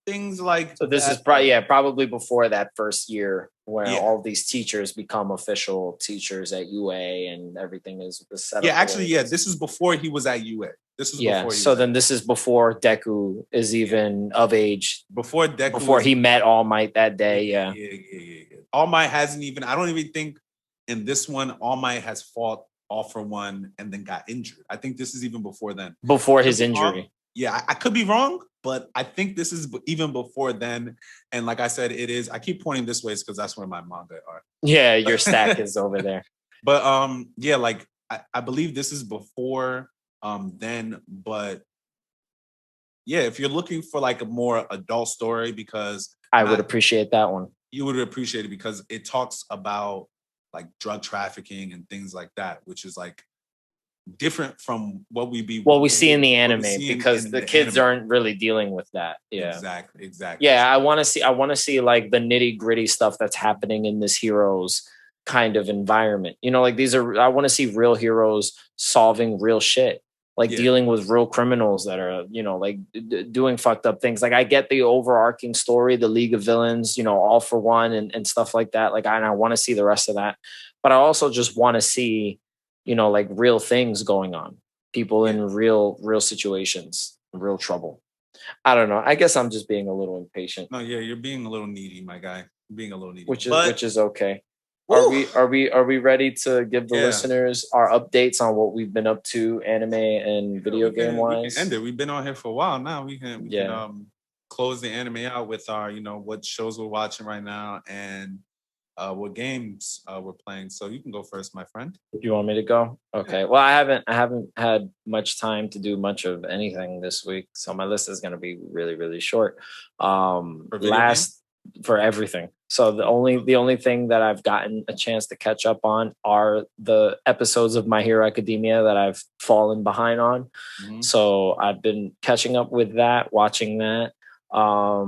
things like so this that. is probably before that first year where all these teachers become official teachers at UA and everything is set up. Yeah, actually, this is before he was at UA. This is before so then this is before Deku is even of age. Before he met All Might that day. Yeah. All Might hasn't even, I don't even think in this one All Might has fought All for One and then got injured. I think this is even before then. Before his injury. Yeah, I could be wrong, but I think this is even before then. And like I said, it is. I keep pointing this way because that's where my manga are. Yeah, your stack is over there. But like I believe this is before then. But yeah, if you're looking for like a more adult story, because I would appreciate that one. You would appreciate it because it talks about like drug trafficking and things like that, which is like different from what we see in the anime, because the kids aren't really dealing with that. Yeah, exactly. Yeah, I want to see like the nitty gritty stuff that's happening in this heroes kind of environment. Like I want to see real heroes solving real shit. like dealing with real criminals that are, like doing fucked up things. Like I get the overarching story, the League of Villains, All for One and stuff like that. Like I want to see the rest of that, but I also just want to see, like real things going on, people in real situations, real trouble. I don't know. I guess I'm just being a little impatient. No, yeah, you're being a little needy, my guy. You're being a little needy, which is okay. Are we ready to give the listeners our updates on what we've been up to, anime and video game wise? We can end it. We've been on here for a while now. We can close the anime out with our, what shows we're watching right now and what games we're playing. So you can go first, my friend. You want me to go? Okay. Well, I haven't had much time to do much of anything this week, so my list is going to be really, really short. For everything. So the only thing that I've gotten a chance to catch up on are the episodes of My Hero Academia that I've fallen behind on. Mm-hmm. So I've been catching up with that, watching that. I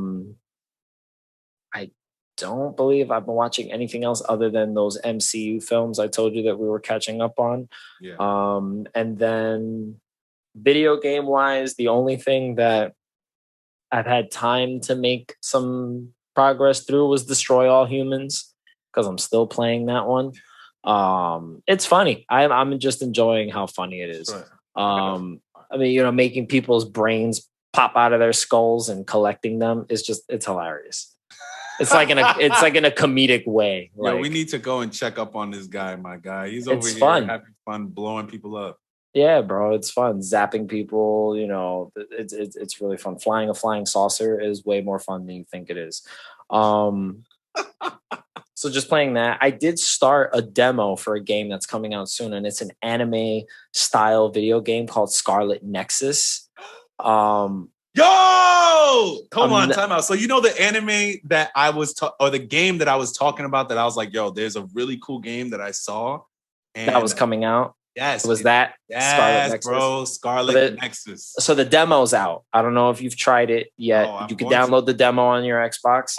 don't believe I've been watching anything else other than those MCU films I told you that we were catching up on. Yeah. And then video game wise, the only thing that I've had time to make some progress through was Destroy All Humans, because I'm still playing that one. It's funny. I'm just enjoying how funny it is. Right. I mean, making people's brains pop out of their skulls and collecting them is it's hilarious. It's like in a comedic way. Yeah, we need to go and check up on this guy, my guy. He's over here having fun blowing people up. Yeah, bro, it's fun. Zapping people, it's really fun. Flying a flying saucer is way more fun than you think it is. So just playing that. I did start a demo for a game that's coming out soon, and it's an anime style video game called Scarlet Nexus. Yo! Come on, time out. So the anime that I was or the game that I was talking about that I was like, yo, there's a really cool game that I saw. And that was coming out. Yes. Was that Scarlet Nexus? Bro, Scarlet Nexus. So the demo's out. I don't know if you've tried it yet. You can download the demo on your Xbox.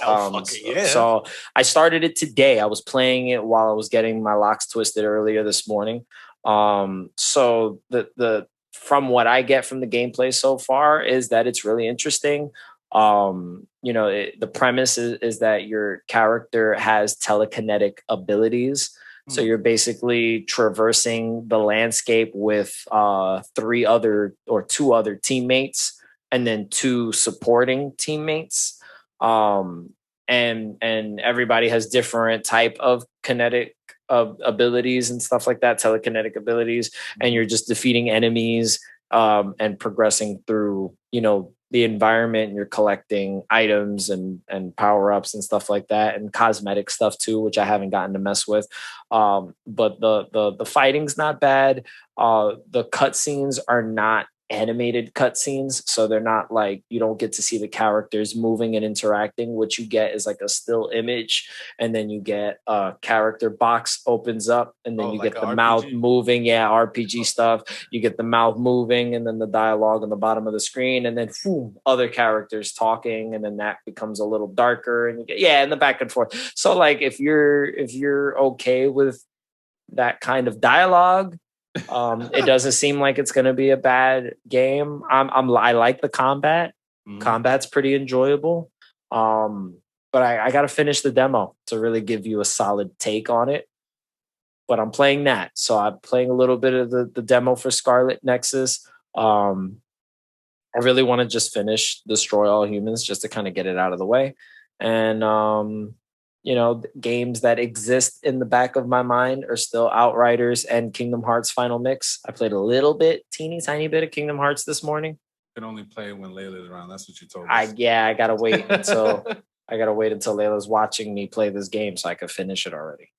So I started it today. I was playing it while I was getting my locks twisted earlier this morning. So the from what I get from the gameplay so far is that it's really interesting. The premise is that your character has telekinetic abilities. So you're basically traversing the landscape with two other teammates and then 2 supporting teammates. And everybody has different type of kinetic abilities and stuff like that, telekinetic abilities. And you're just defeating enemies and progressing through, the environment, and you're collecting items and power-ups and stuff like that, and cosmetic stuff too, which I haven't gotten to mess with. But the fighting's not bad. The cutscenes are not animated cutscenes, so they're not like, you don't get to see the characters moving and interacting. What you get is like a still image, and then you get a character box opens up, and then you get the RPG mouth moving. Yeah, RPG stuff. You get the mouth moving, and then the dialogue on the bottom of the screen, and then other characters talking, and then that becomes a little darker, and you get and the back and forth. So like if you're okay with that kind of dialogue, it doesn't seem like it's going to be a bad game. I like the combat. Combat's pretty enjoyable. But I got to finish the demo to really give you a solid take on it. But I'm playing that. So I'm playing a little bit of the demo for Scarlet Nexus. I really want to just finish Destroy All Humans just to kind of get it out of the way. And, games that exist in the back of my mind are still Outriders and Kingdom Hearts Final Mix. I played a little bit, teeny tiny bit of Kingdom Hearts this morning. You can only play when Layla's around. That's what you told us. I gotta wait until Layla's watching me play this game so I can finish it already.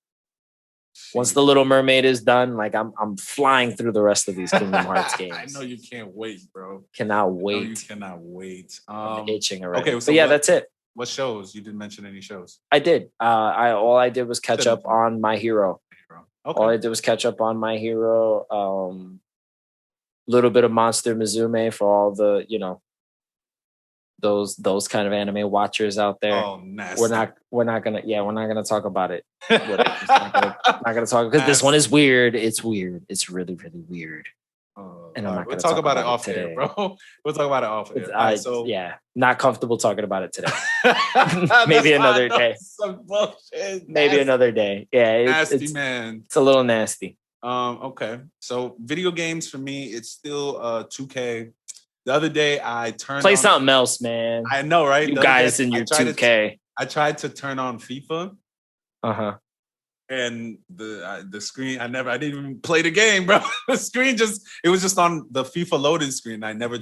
Once the Little Mermaid is done, like I'm flying through the rest of these Kingdom Hearts games. I know you can't wait, bro. Cannot wait. You cannot wait. I'm itching already. Okay, so that's it. What shows? You didn't mention any shows. I did. All I did was catch up on My Hero. Okay. All I did was catch up on My Hero. Little bit of Monster Musume for all the those kind of anime watchers out there. Oh, nasty. We're not gonna talk about it. We're not gonna talk because this one is weird. It's weird. It's really, really weird. Oh And I'm not we'll going to talk about it it off today, air, bro. We'll talk about it off air. All right, so yeah, not comfortable talking about it today. Maybe another day. Some bullshit. Maybe another day. Yeah, Nasty, man. It's a little nasty. Okay. So video games for me, it's still 2K. The other day I turned Play on something else, man. I know, right? You guys in your 2K. I tried to turn on FIFA. Uh-huh. And the screen, I didn't even play the game, bro. The screen it was just on the FIFA loading screen. I never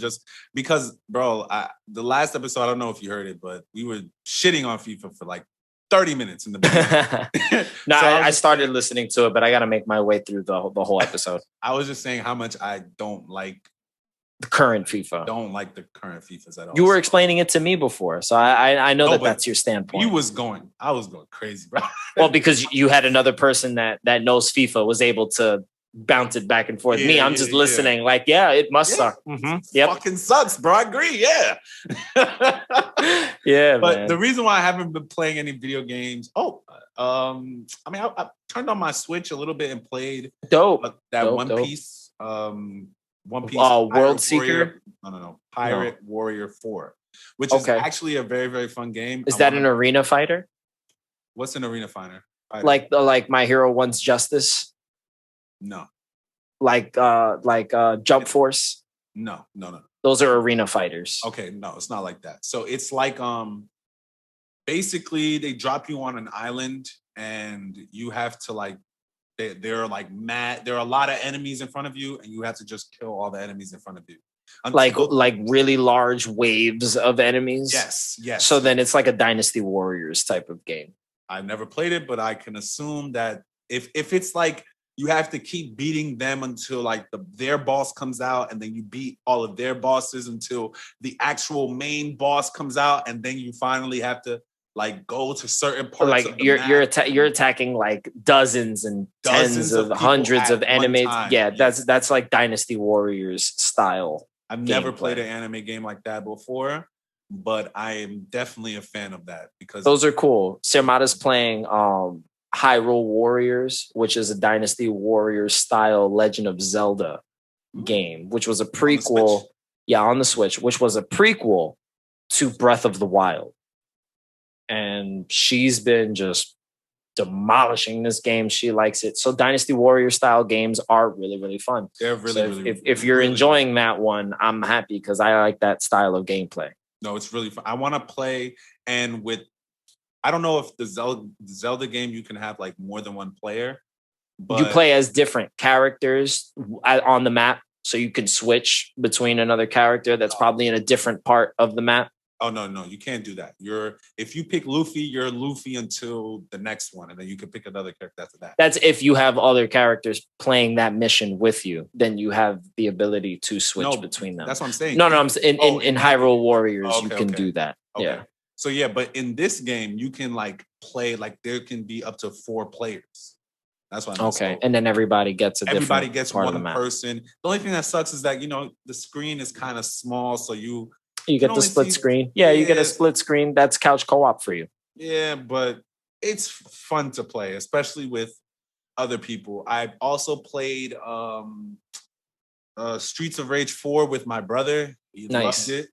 because, bro, the last episode, I don't know if you heard it, but we were shitting on FIFA for like 30 minutes in the beginning. No, so I started listening to it, but I got to make my way through the whole episode. I was just saying how much I don't like the current FIFA. Don't like the current FIFAs at all. You were explaining it to me before, so I know that's your standpoint. I was going crazy, bro. Well, because you had another person that knows FIFA was able to bounce it back and forth. Me, I'm just listening. Yeah. Like, yeah, it must suck. Mm-hmm. Yep. Fucking sucks, bro. I agree. Yeah. Yeah, but man. The reason why I haven't been playing any video games. I turned on my Switch a little bit and played One Piece. One Piece. World Seeker. No. Pirate Warrior 4, which is actually a very, very fun game. Is that an arena fighter? What's an arena fighter? Like My Hero Wants Justice. No. Like Jump Force. No. Those are arena fighters. Okay, no, it's not like that. So it's like basically they drop you on an island and you have to there are a lot of enemies in front of you and you have to just kill all the enemies in front of you. Like really large waves of enemies. Yes. So then it's like a Dynasty Warriors type of game. I've never played it, but I can assume that if it's like you have to keep beating them until their boss comes out, and then you beat all of their bosses until the actual main boss comes out, and then you finally have to go to certain parts. Of the map. You're attacking dozens and tens of hundreds of enemies. Yeah, that's like Dynasty Warriors style. I've never played an anime game like that before, but I am definitely a fan of that because those are cool. Sermada's playing Hyrule Warriors, which is a Dynasty Warriors style Legend of Zelda game, which was a prequel. On the Switch, which was a prequel to Breath of the Wild. And she's been just demolishing this game. She likes it. So Dynasty Warrior style games are really, really fun. They're really, if you're enjoying that one, I'm happy because I like that style of gameplay. No, it's really fun. I want to play, and I don't know if the Zelda game you can have more than one player. But you play as different characters on the map, so you can switch between another character that's probably in a different part of the map. Oh no, you can't do that. If you pick Luffy, you're Luffy until the next one, and then you can pick another character after that. That's if you have other characters playing that mission with you, then you have the ability to switch between them. That's what I'm saying. No, I'm in Hyrule Warriors, you can do that. Okay. Yeah. So but in this game, you can play there can be up to 4 players. That's what I'm saying. And then everybody gets everybody gets part one of the map. person. The only thing that sucks is that the screen is kind of small, so you get the split screen. Yeah, you get a split screen. That's couch co-op for you. Yeah, but it's fun to play, especially with other people. I've also played Streets of Rage 4 with my brother. He loved it.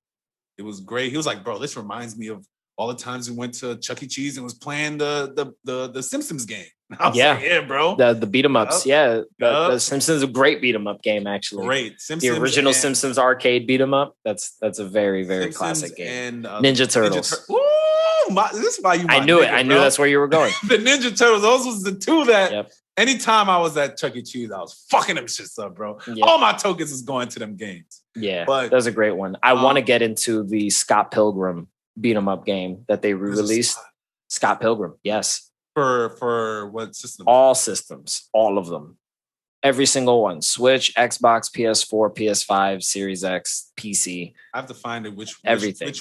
It was great. He was like, bro, this reminds me of all the times we went to Chuck E. Cheese and was playing the Simpsons game. I was like, yeah, bro. The beat 'em ups. Yep. The Simpsons is a great beat 'em up game, actually. Great. Simpsons, the original Simpsons arcade beat 'em up. That's a very, very classic game. And Ninja Turtles. This is why you. I knew it. I knew that's where you were going. The Ninja Turtles. Those was the two that. Anytime I was at Chuck E. Cheese, I was fucking them shits up, bro. Yep. All my tokens is going to them games. Yeah, but that's a great one. I want to get into the Scott Pilgrim beat 'em up game that they re-released. Scott Pilgrim, yes. For what system? All systems, all of them. Every single one. Switch, Xbox, PS4, PS5, Series X, PC. I have to find it which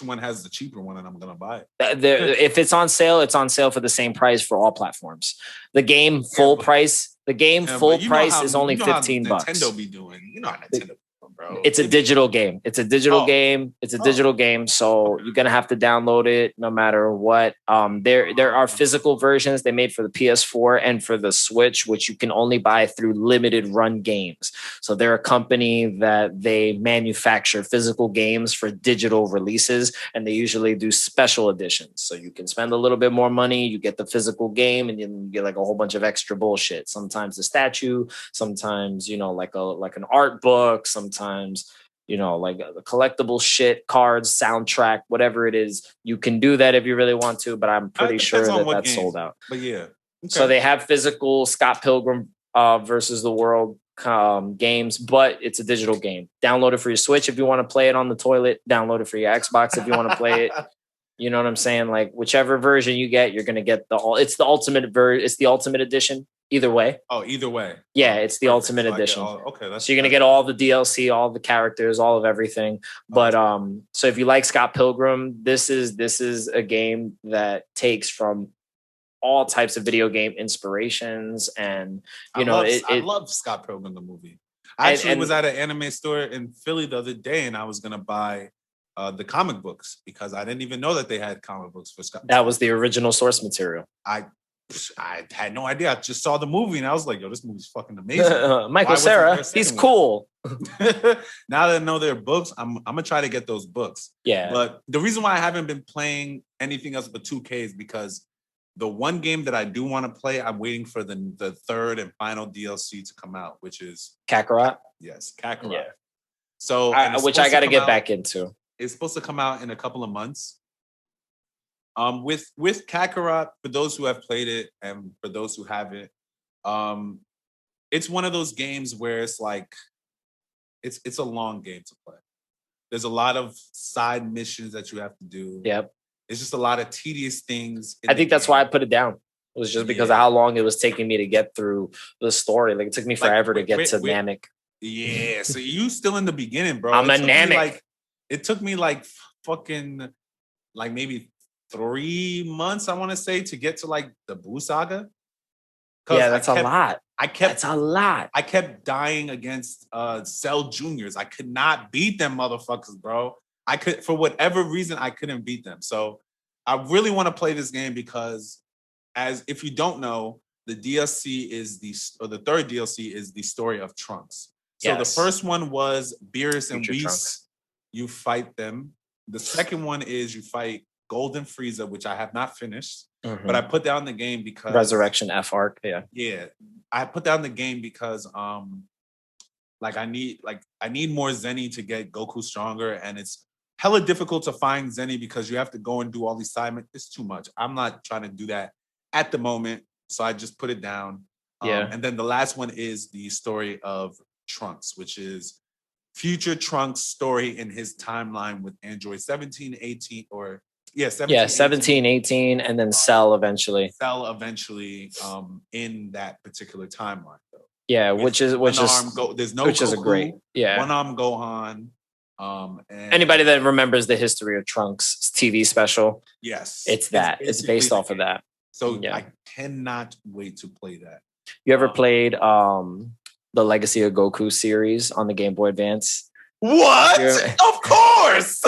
one has the cheaper one, and I'm gonna buy it. If it's on sale for the same price for all platforms. The game full price is only $15. Nintendo be doing. You know how Nintendo, bro. It's a digital game. It's a digital game. It's a digital game. So you're gonna have to download it no matter what. There are physical versions they made for the PS4 and for the Switch, which you can only buy through limited run games. So they're a company that they manufacture physical games for digital releases, and they usually do special editions. So you can spend a little bit more money, you get the physical game, and then you get like a whole bunch of extra bullshit. Sometimes the statue, sometimes like an art book, sometimes like the collectible shit, cards, soundtrack, whatever it is. You can do that if you really want to, but I'm pretty sure that's sold out. But yeah. Okay. So they have physical Scott Pilgrim versus the World games, but it's a digital game. Download it for your Switch if you want to play it on the toilet. Download it for your Xbox if you want to play it. You know what I'm saying? Like whichever version you get, you're gonna get it's the ultimate it's the ultimate edition. Either way. Oh, either way. Yeah, it's the ultimate edition. Okay, so you're gonna get all the DLC, all the characters, all of everything. But so if you like Scott Pilgrim, this is a game that takes from all types of video game inspirations, and I love Scott Pilgrim the movie. I actually was at an anime store in Philly the other day, and I was gonna buy the comic books because I didn't even know that they had comic books for Scott. That was the original source material. I had no idea. I just saw the movie and I was like, yo, this movie's fucking amazing. Michael Cera, he's cool. Now that I know their books, I'm gonna try to get those books. Yeah. But the reason why I haven't been playing anything else but 2K is because the one game that I do want to play, I'm waiting for the third and final DLC to come out, which is Kakarot. Yes, Kakarot. Yeah. So which I got to get back into. It's supposed to come out in a couple of months. With Kakarot, for those who have played it and for those who haven't, it's one of those games where it's like it's a long game to play. There's a lot of side missions that you have to do. Yep. It's just a lot of tedious things. I think that's why I put it down. It was just because of how long it was taking me to get through the story. Like it took me forever to get to Namek. Yeah, so you still in the beginning, bro. I'm a Namek. It took me fucking maybe 3 months, I want to say, to get to the Boo Saga. Yeah, that's a lot. That's a lot. I kept dying against Cell Juniors. I could not beat them motherfuckers, bro. For whatever reason, I couldn't beat them. So I really want to play this game because, if you don't know, the DLC the third DLC is the story of Trunks. So the first one was Beerus and Whis. You fight them. The second one is you fight Golden Frieza, which I have not finished, but I put down the game because Resurrection F arc. Yeah, I put down the game because I need more Zenny to get Goku stronger, and it's hella difficult to find Zenny because you have to go and do all these side missions. It's too much. I'm not trying to do that at the moment, so I just put it down. And then the last one is the story of Trunks, which is future Trunks' story in his timeline with Android 17, 18, 17, 18, and then Cell eventually. In that particular timeline, though. Yeah, which is there's no which Goku, is a great one arm Gohan. And anybody that remembers the history of Trunks' TV special, yes, it's based off of that. So I cannot wait to play that. You ever played the Legacy of Goku series on the Game Boy Advance? What? Of course.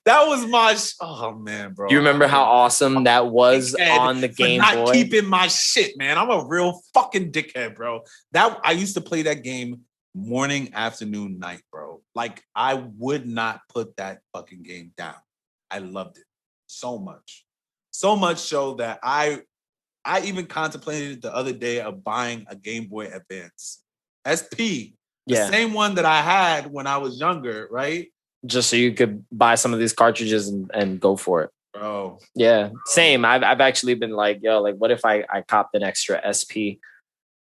That was my oh man, bro. You remember how awesome that was on the Game Boy? Not keeping my shit, man. I'm a real fucking dickhead, bro. That I used to play that game morning, afternoon, night, bro. I would not put that fucking game down. I loved it so much. So much so that I even contemplated the other day of buying a Game Boy Advance SP. The same one that I had when I was younger, right? Just so you could buy some of these cartridges and go for it. Bro. Yeah, same. I've actually been what if I copped an extra SP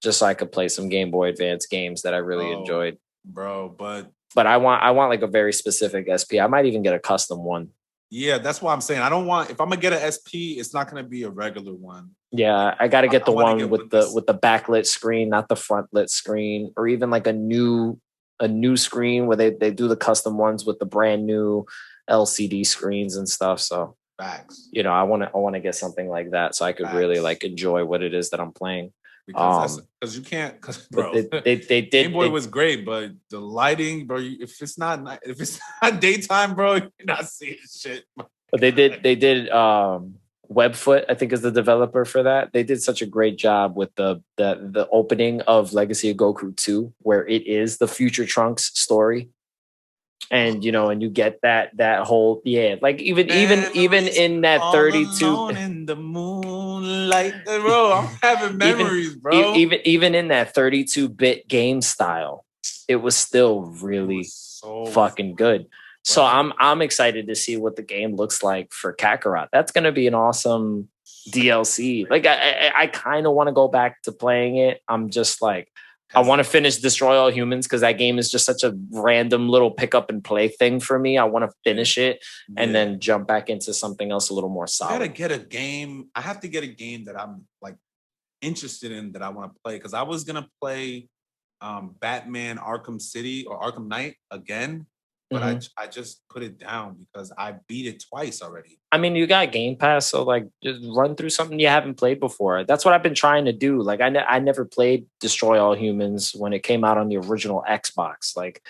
just so I could play some Game Boy Advance games that I really enjoyed. Bro, but I want a very specific SP. I might even get a custom one. Yeah, that's what I'm saying. I don't want, if I'm gonna get an SP, it's not gonna be a regular one. Yeah, I gotta get the one with the backlit screen, not the front lit screen, or even a new screen where they do the custom ones with the brand new LCD screens and stuff. So facts. I want to get something like that so I could really enjoy what it is that I'm playing. because you can't, because bro, they did. Game Boy was great, but the lighting, bro. If it's not daytime, bro, you're not seeing shit. But they did. Webfoot, I think, is the developer for that. They did such a great job with the opening of Legacy of Goku 2, where it is the future Trunks story. And and you get that whole like even in that 32 in the moonlight, bro. I'm having memories, bro. Even in that 32-bit game style, it was still really so fucking good. So I'm excited to see what the game looks like for Kakarot. That's going to be an awesome DLC. Like I kind of want to go back to playing it. I'm just like, I want to finish Destroy All Humans because that game is just such a random little pick up and play thing for me. I want to finish it and then jump back into something else a little more solid. I gotta get a game. I have to get a game that I'm like interested in, that I want to play, because I was gonna play Batman Arkham City or Arkham Knight again. But I just put it down because I beat it twice already. I mean, you got Game Pass, so like just run through something you haven't played before. That's what I've been trying to do. Like I never played Destroy All Humans when it came out on the original Xbox. Like,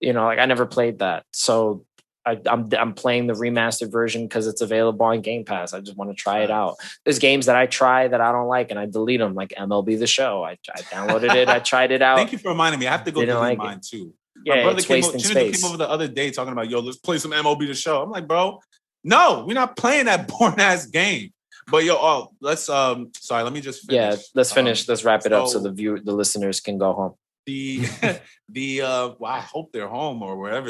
like I never played that. So I'm playing the remastered version because it's available on Game Pass. I just want to try it out. There's games that I try that I don't like and I delete them, like MLB The Show. I downloaded it. I tried it out. Thank you for reminding me. I have to go delete mine too. Yeah, my brother it's wasting space. Came over the other day talking about, let's play some MLB The Show. I'm like, bro, no, we're not playing that boring ass game. But let's sorry, let me just finish. Yeah, let's finish. Let's wrap it up so the listeners can go home. Well, I hope they're home or wherever.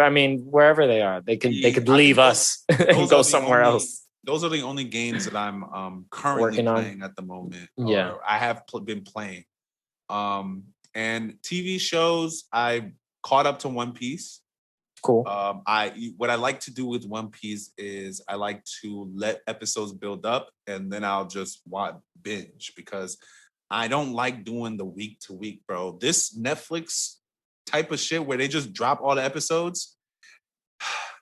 I mean, wherever they are, they could leave us and go somewhere else. Those are the only games that I'm currently playing at the moment. Yeah, I have been playing. And TV shows, I caught up to One Piece. Cool. What I like to do with One Piece is I like to let episodes build up and then I'll just binge, because I don't like doing the week to week, bro. This Netflix type of shit where they just drop all the episodes.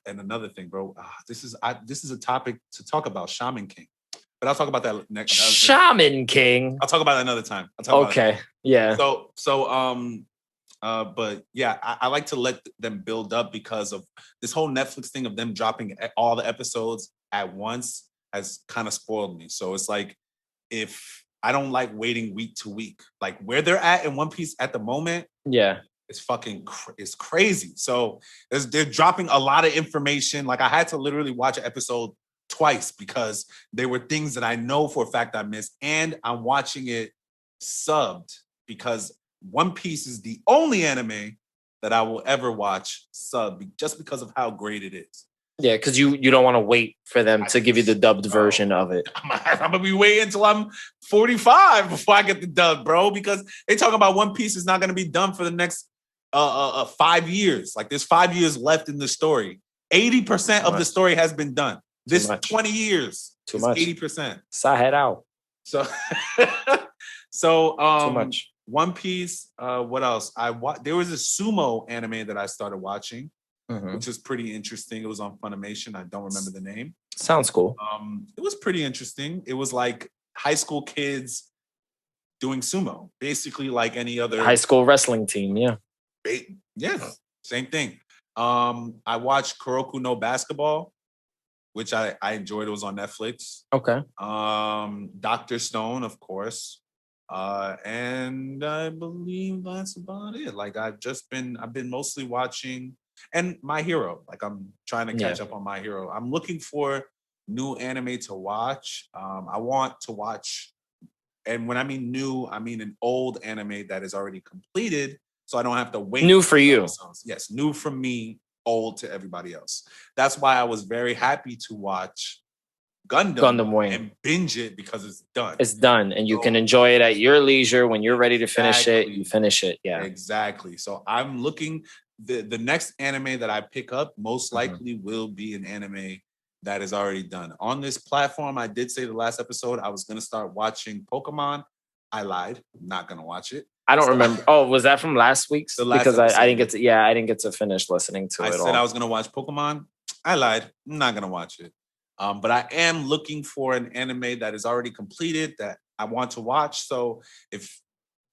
And another thing, bro, this is a topic to talk about, Shaman King. But I'll talk about that next. Shaman King. I'll talk about it another time. Okay. Yeah. But yeah, I like to let them build up, because of this whole Netflix thing of them dropping all the episodes at once has kind of spoiled me. So it's like, if I don't like waiting week to week, like where they're at in One Piece at the moment. Yeah. It's it's crazy. So they're dropping a lot of information. Like I had to literally watch an episode twice because there were things that I know for a fact I missed, and I'm watching it subbed because One Piece is the only anime that I will ever watch subbed, just because of how great it is. Yeah, because you don't want to wait for them to give you the dubbed version of it. I'm gonna be waiting until I'm 45 before I get the dub, bro, because they talk about One Piece is not gonna be done for the next 5 years. Like there's 5 years left in the story. 80% of the story has been done. This 20 years. Too much. 80%. Side out. So too much. One Piece. What else? There was a sumo anime that I started watching, which is pretty interesting. It was on Funimation. I don't remember the name. Sounds cool. It was pretty interesting. It was like high school kids doing sumo, basically like any other high school wrestling team. Yeah. Yeah, same thing. I watched Kuroko no Basketball, which I enjoyed. It was on Netflix. Okay. Dr. Stone, of course. And I believe that's about it. Like I've been mostly watching, and My Hero. Like I'm trying to catch up on My Hero. I'm looking for new anime to watch. I want to watch, and when I mean new, I mean an old anime that is already completed, so I don't have to wait. New for you. Episodes. Yes, new from me, old to everybody else. That's why I was very happy to watch Gundam Wing and binge it, because it's done. It's done, and you can enjoy it at your leisure. When you're ready to finish it, you finish it. Yeah, exactly. So I'm looking. The next anime that I pick up most likely will be an anime that is already done. On this platform, I did say the last episode I was going to start watching Pokemon. I lied. I'm not going to watch it. I don't remember. Oh, was that from last week's? Because I didn't get to. I didn't get to finish listening to it. I said I was going to watch Pokemon. I lied. I'm not going to watch it. But I am looking for an anime that is already completed that I want to watch. So if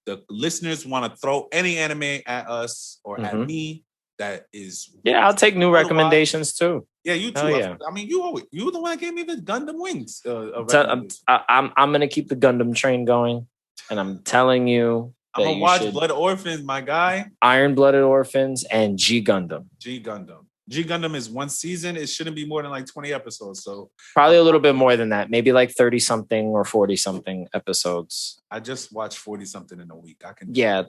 the listeners want to throw any anime at us or at me, that is. Yeah, I'll take new recommendations too. Yeah, you too. Yeah. I mean, you were the one that gave me the Gundam Wings. I'm gonna keep the Gundam train going, and I'm telling you, I'm gonna watch Blood Orphans, my guy. Iron Blooded Orphans and G Gundam. G Gundam is one season. It shouldn't be more than like 20 episodes. So probably a little bit more than that. Maybe like 30 something or 40 something episodes. I just watched 40 something in a week.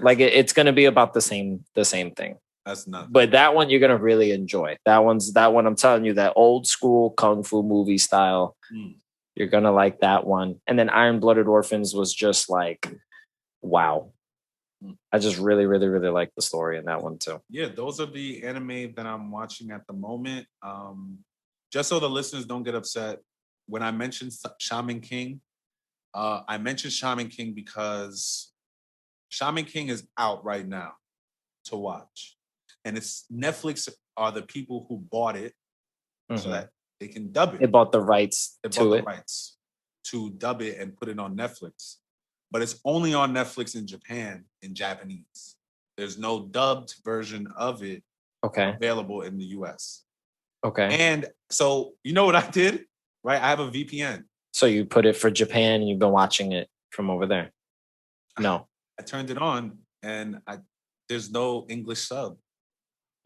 Like it's gonna be about the same thing. That's nothing. But that one you're gonna really enjoy. That one I'm telling you, that old school kung fu movie style. You're gonna like that one. And then Iron Blooded Orphans was just like, wow. I just really, really, really like the story in that one too. Yeah, those are the anime that I'm watching at the moment. Just so the listeners don't get upset, when I mentioned Shaman King, I mentioned Shaman King because Shaman King is out right now to watch. And it's Netflix are the people who bought it so that they can dub it. They bought the rights to dub it and put it on Netflix. But it's only on Netflix in Japan in Japanese. There's no dubbed version of it available in the US. Okay. And so you know what I did? Right? I have a VPN. So you put it for Japan and you've been watching it from over there? No. I turned it on and there's no English sub.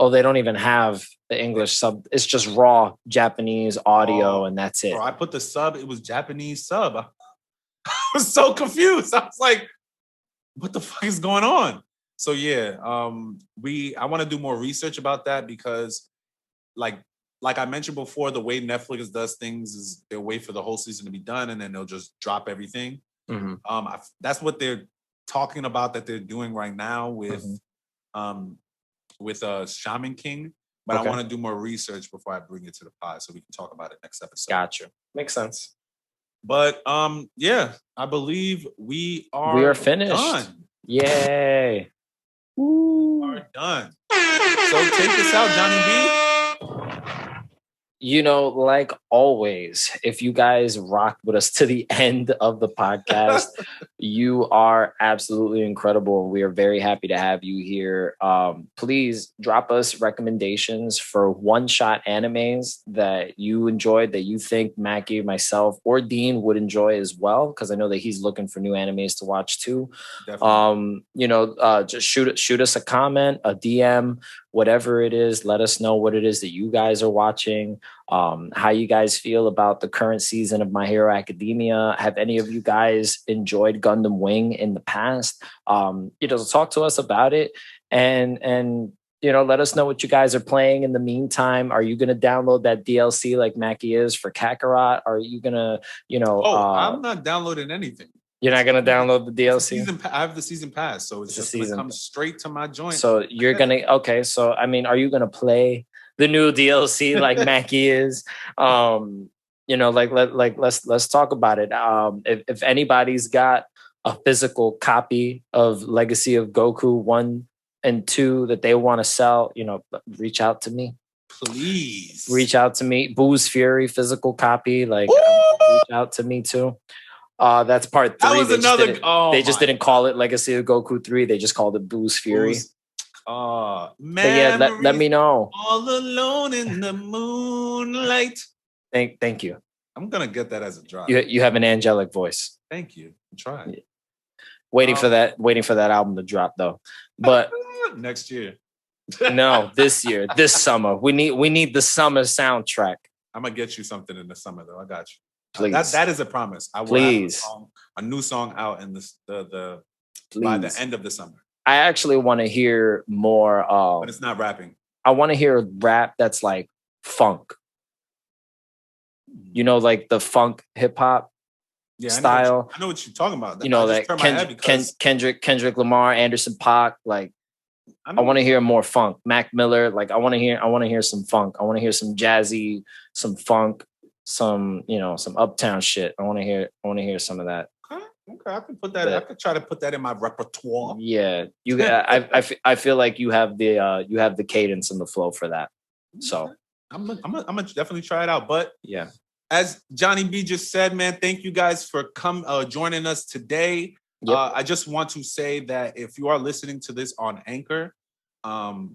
Oh, they don't even have the English sub. It's just raw Japanese audio and that's it. Bro, I put the sub. It was Japanese sub. I was so confused. I was like, what the fuck is going on? So yeah, I want to do more research about that because like I mentioned before, the way Netflix does things is they'll wait for the whole season to be done and then they'll just drop everything. That's what they're talking about that they're doing right now with Shaman King, but I want to do more research before I bring it to the pod so we can talk about it next episode. Gotcha. Makes sense. But yeah, I believe we are finished. Done. Yay. We are done. So take this out, Johnny B. You know, like always, if you guys rocked with us to the end of the podcast, you are absolutely incredible. We are very happy to have you here. Please drop us recommendations for one-shot animes that you enjoyed, that you think Macky, myself, or Dean would enjoy as well, because I know that he's looking for new animes to watch too. Just shoot us a comment, a DM, whatever it is. Let us know what it is that you guys are watching. How you guys feel about the current season of My Hero Academia. Have any of you guys enjoyed Gundam Wing in the past? Talk to us about it and let us know what you guys are playing in the meantime. Are you going to download that DLC like Macky is for Kakarot? Are you going to, I'm not downloading anything. You're not going to download the DLC? I have the season pass, so it's just going to come straight to my joint. So you're going to, okay. So, I mean, are you going to play the new DLC like Macky is? Let's talk about it. If anybody's got a physical copy of Legacy of Goku 1 and 2 that they want to sell, reach out to me. Please. Reach out to me. Boo's Fury physical copy. Reach out to me too. That's part 3. That was another. They just didn't call it Legacy of Goku 3. They just called it Boo's Fury. Man. Yeah, let me know. All alone in the moonlight. Thank you. I'm gonna get that as a drop. You have an angelic voice. Thank you. I'm trying. Waiting for that album to drop though. But next year. No, this year, this summer. We need the summer soundtrack. I'm gonna get you something in the summer though. I got you. Please. That is a promise. I will have a new song out in the by the end of the summer. I actually want to hear more. But it's not rapping. I want to hear rap that's like funk. Like the funk hip hop style. I know what you're talking about. Kendrick Lamar, Anderson .Paak. I want to hear more funk. Mac Miller. I want to hear some funk. I want to hear some jazzy, some funk, some uptown shit. I want to hear some of that. Okay, I can put that. I could try to put that in my repertoire. Yeah, I feel like you have the cadence and the flow for that. So I'm gonna definitely try it out. But yeah, as Johnny B just said, man, thank you guys for joining us today. Yep. I just want to say that if you are listening to this on Anchor,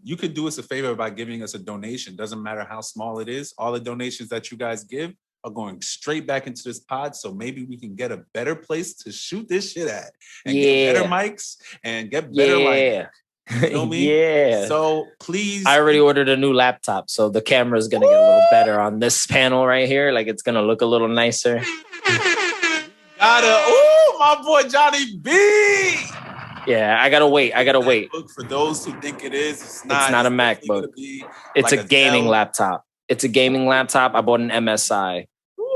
you could do us a favor by giving us a donation. Doesn't matter how small it is. All the donations that you guys give are going straight back into this pod. So maybe we can get a better place to shoot this shit at and get better mics and get better lighting. You know me? Yeah. So please. I already ordered a new laptop, so the camera is going to get a little better on this panel right here. Like, it's going to look a little nicer. My boy Johnny B. Yeah, I gotta wait. For those who think it's not a MacBook. It's like a gaming laptop. It's a gaming laptop. I bought an MSI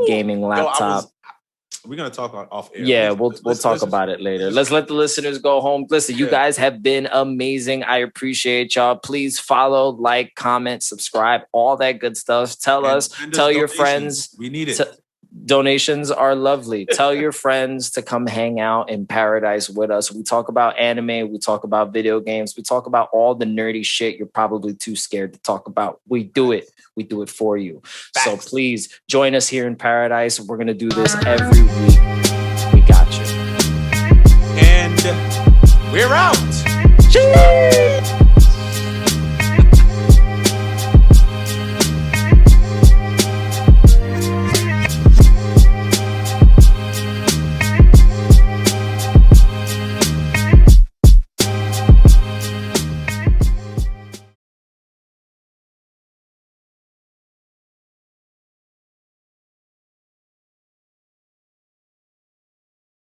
gaming laptop. We're gonna talk off air. Yeah, we'll talk about it later. Let's let the listeners go home. Listen, you guys have been amazing. I appreciate y'all. Please follow, like, comment, subscribe, all that good stuff. Tell your friends. We need it. Donations are lovely. Tell your friends to come hang out in Paradise with us. We talk about anime. We talk about video games. We talk about all the nerdy shit you're probably too scared to talk about. We do it. We do it for you. Facts. So please join us here in Paradise. We're going to do this every week. We got you. And we're out. Cheers.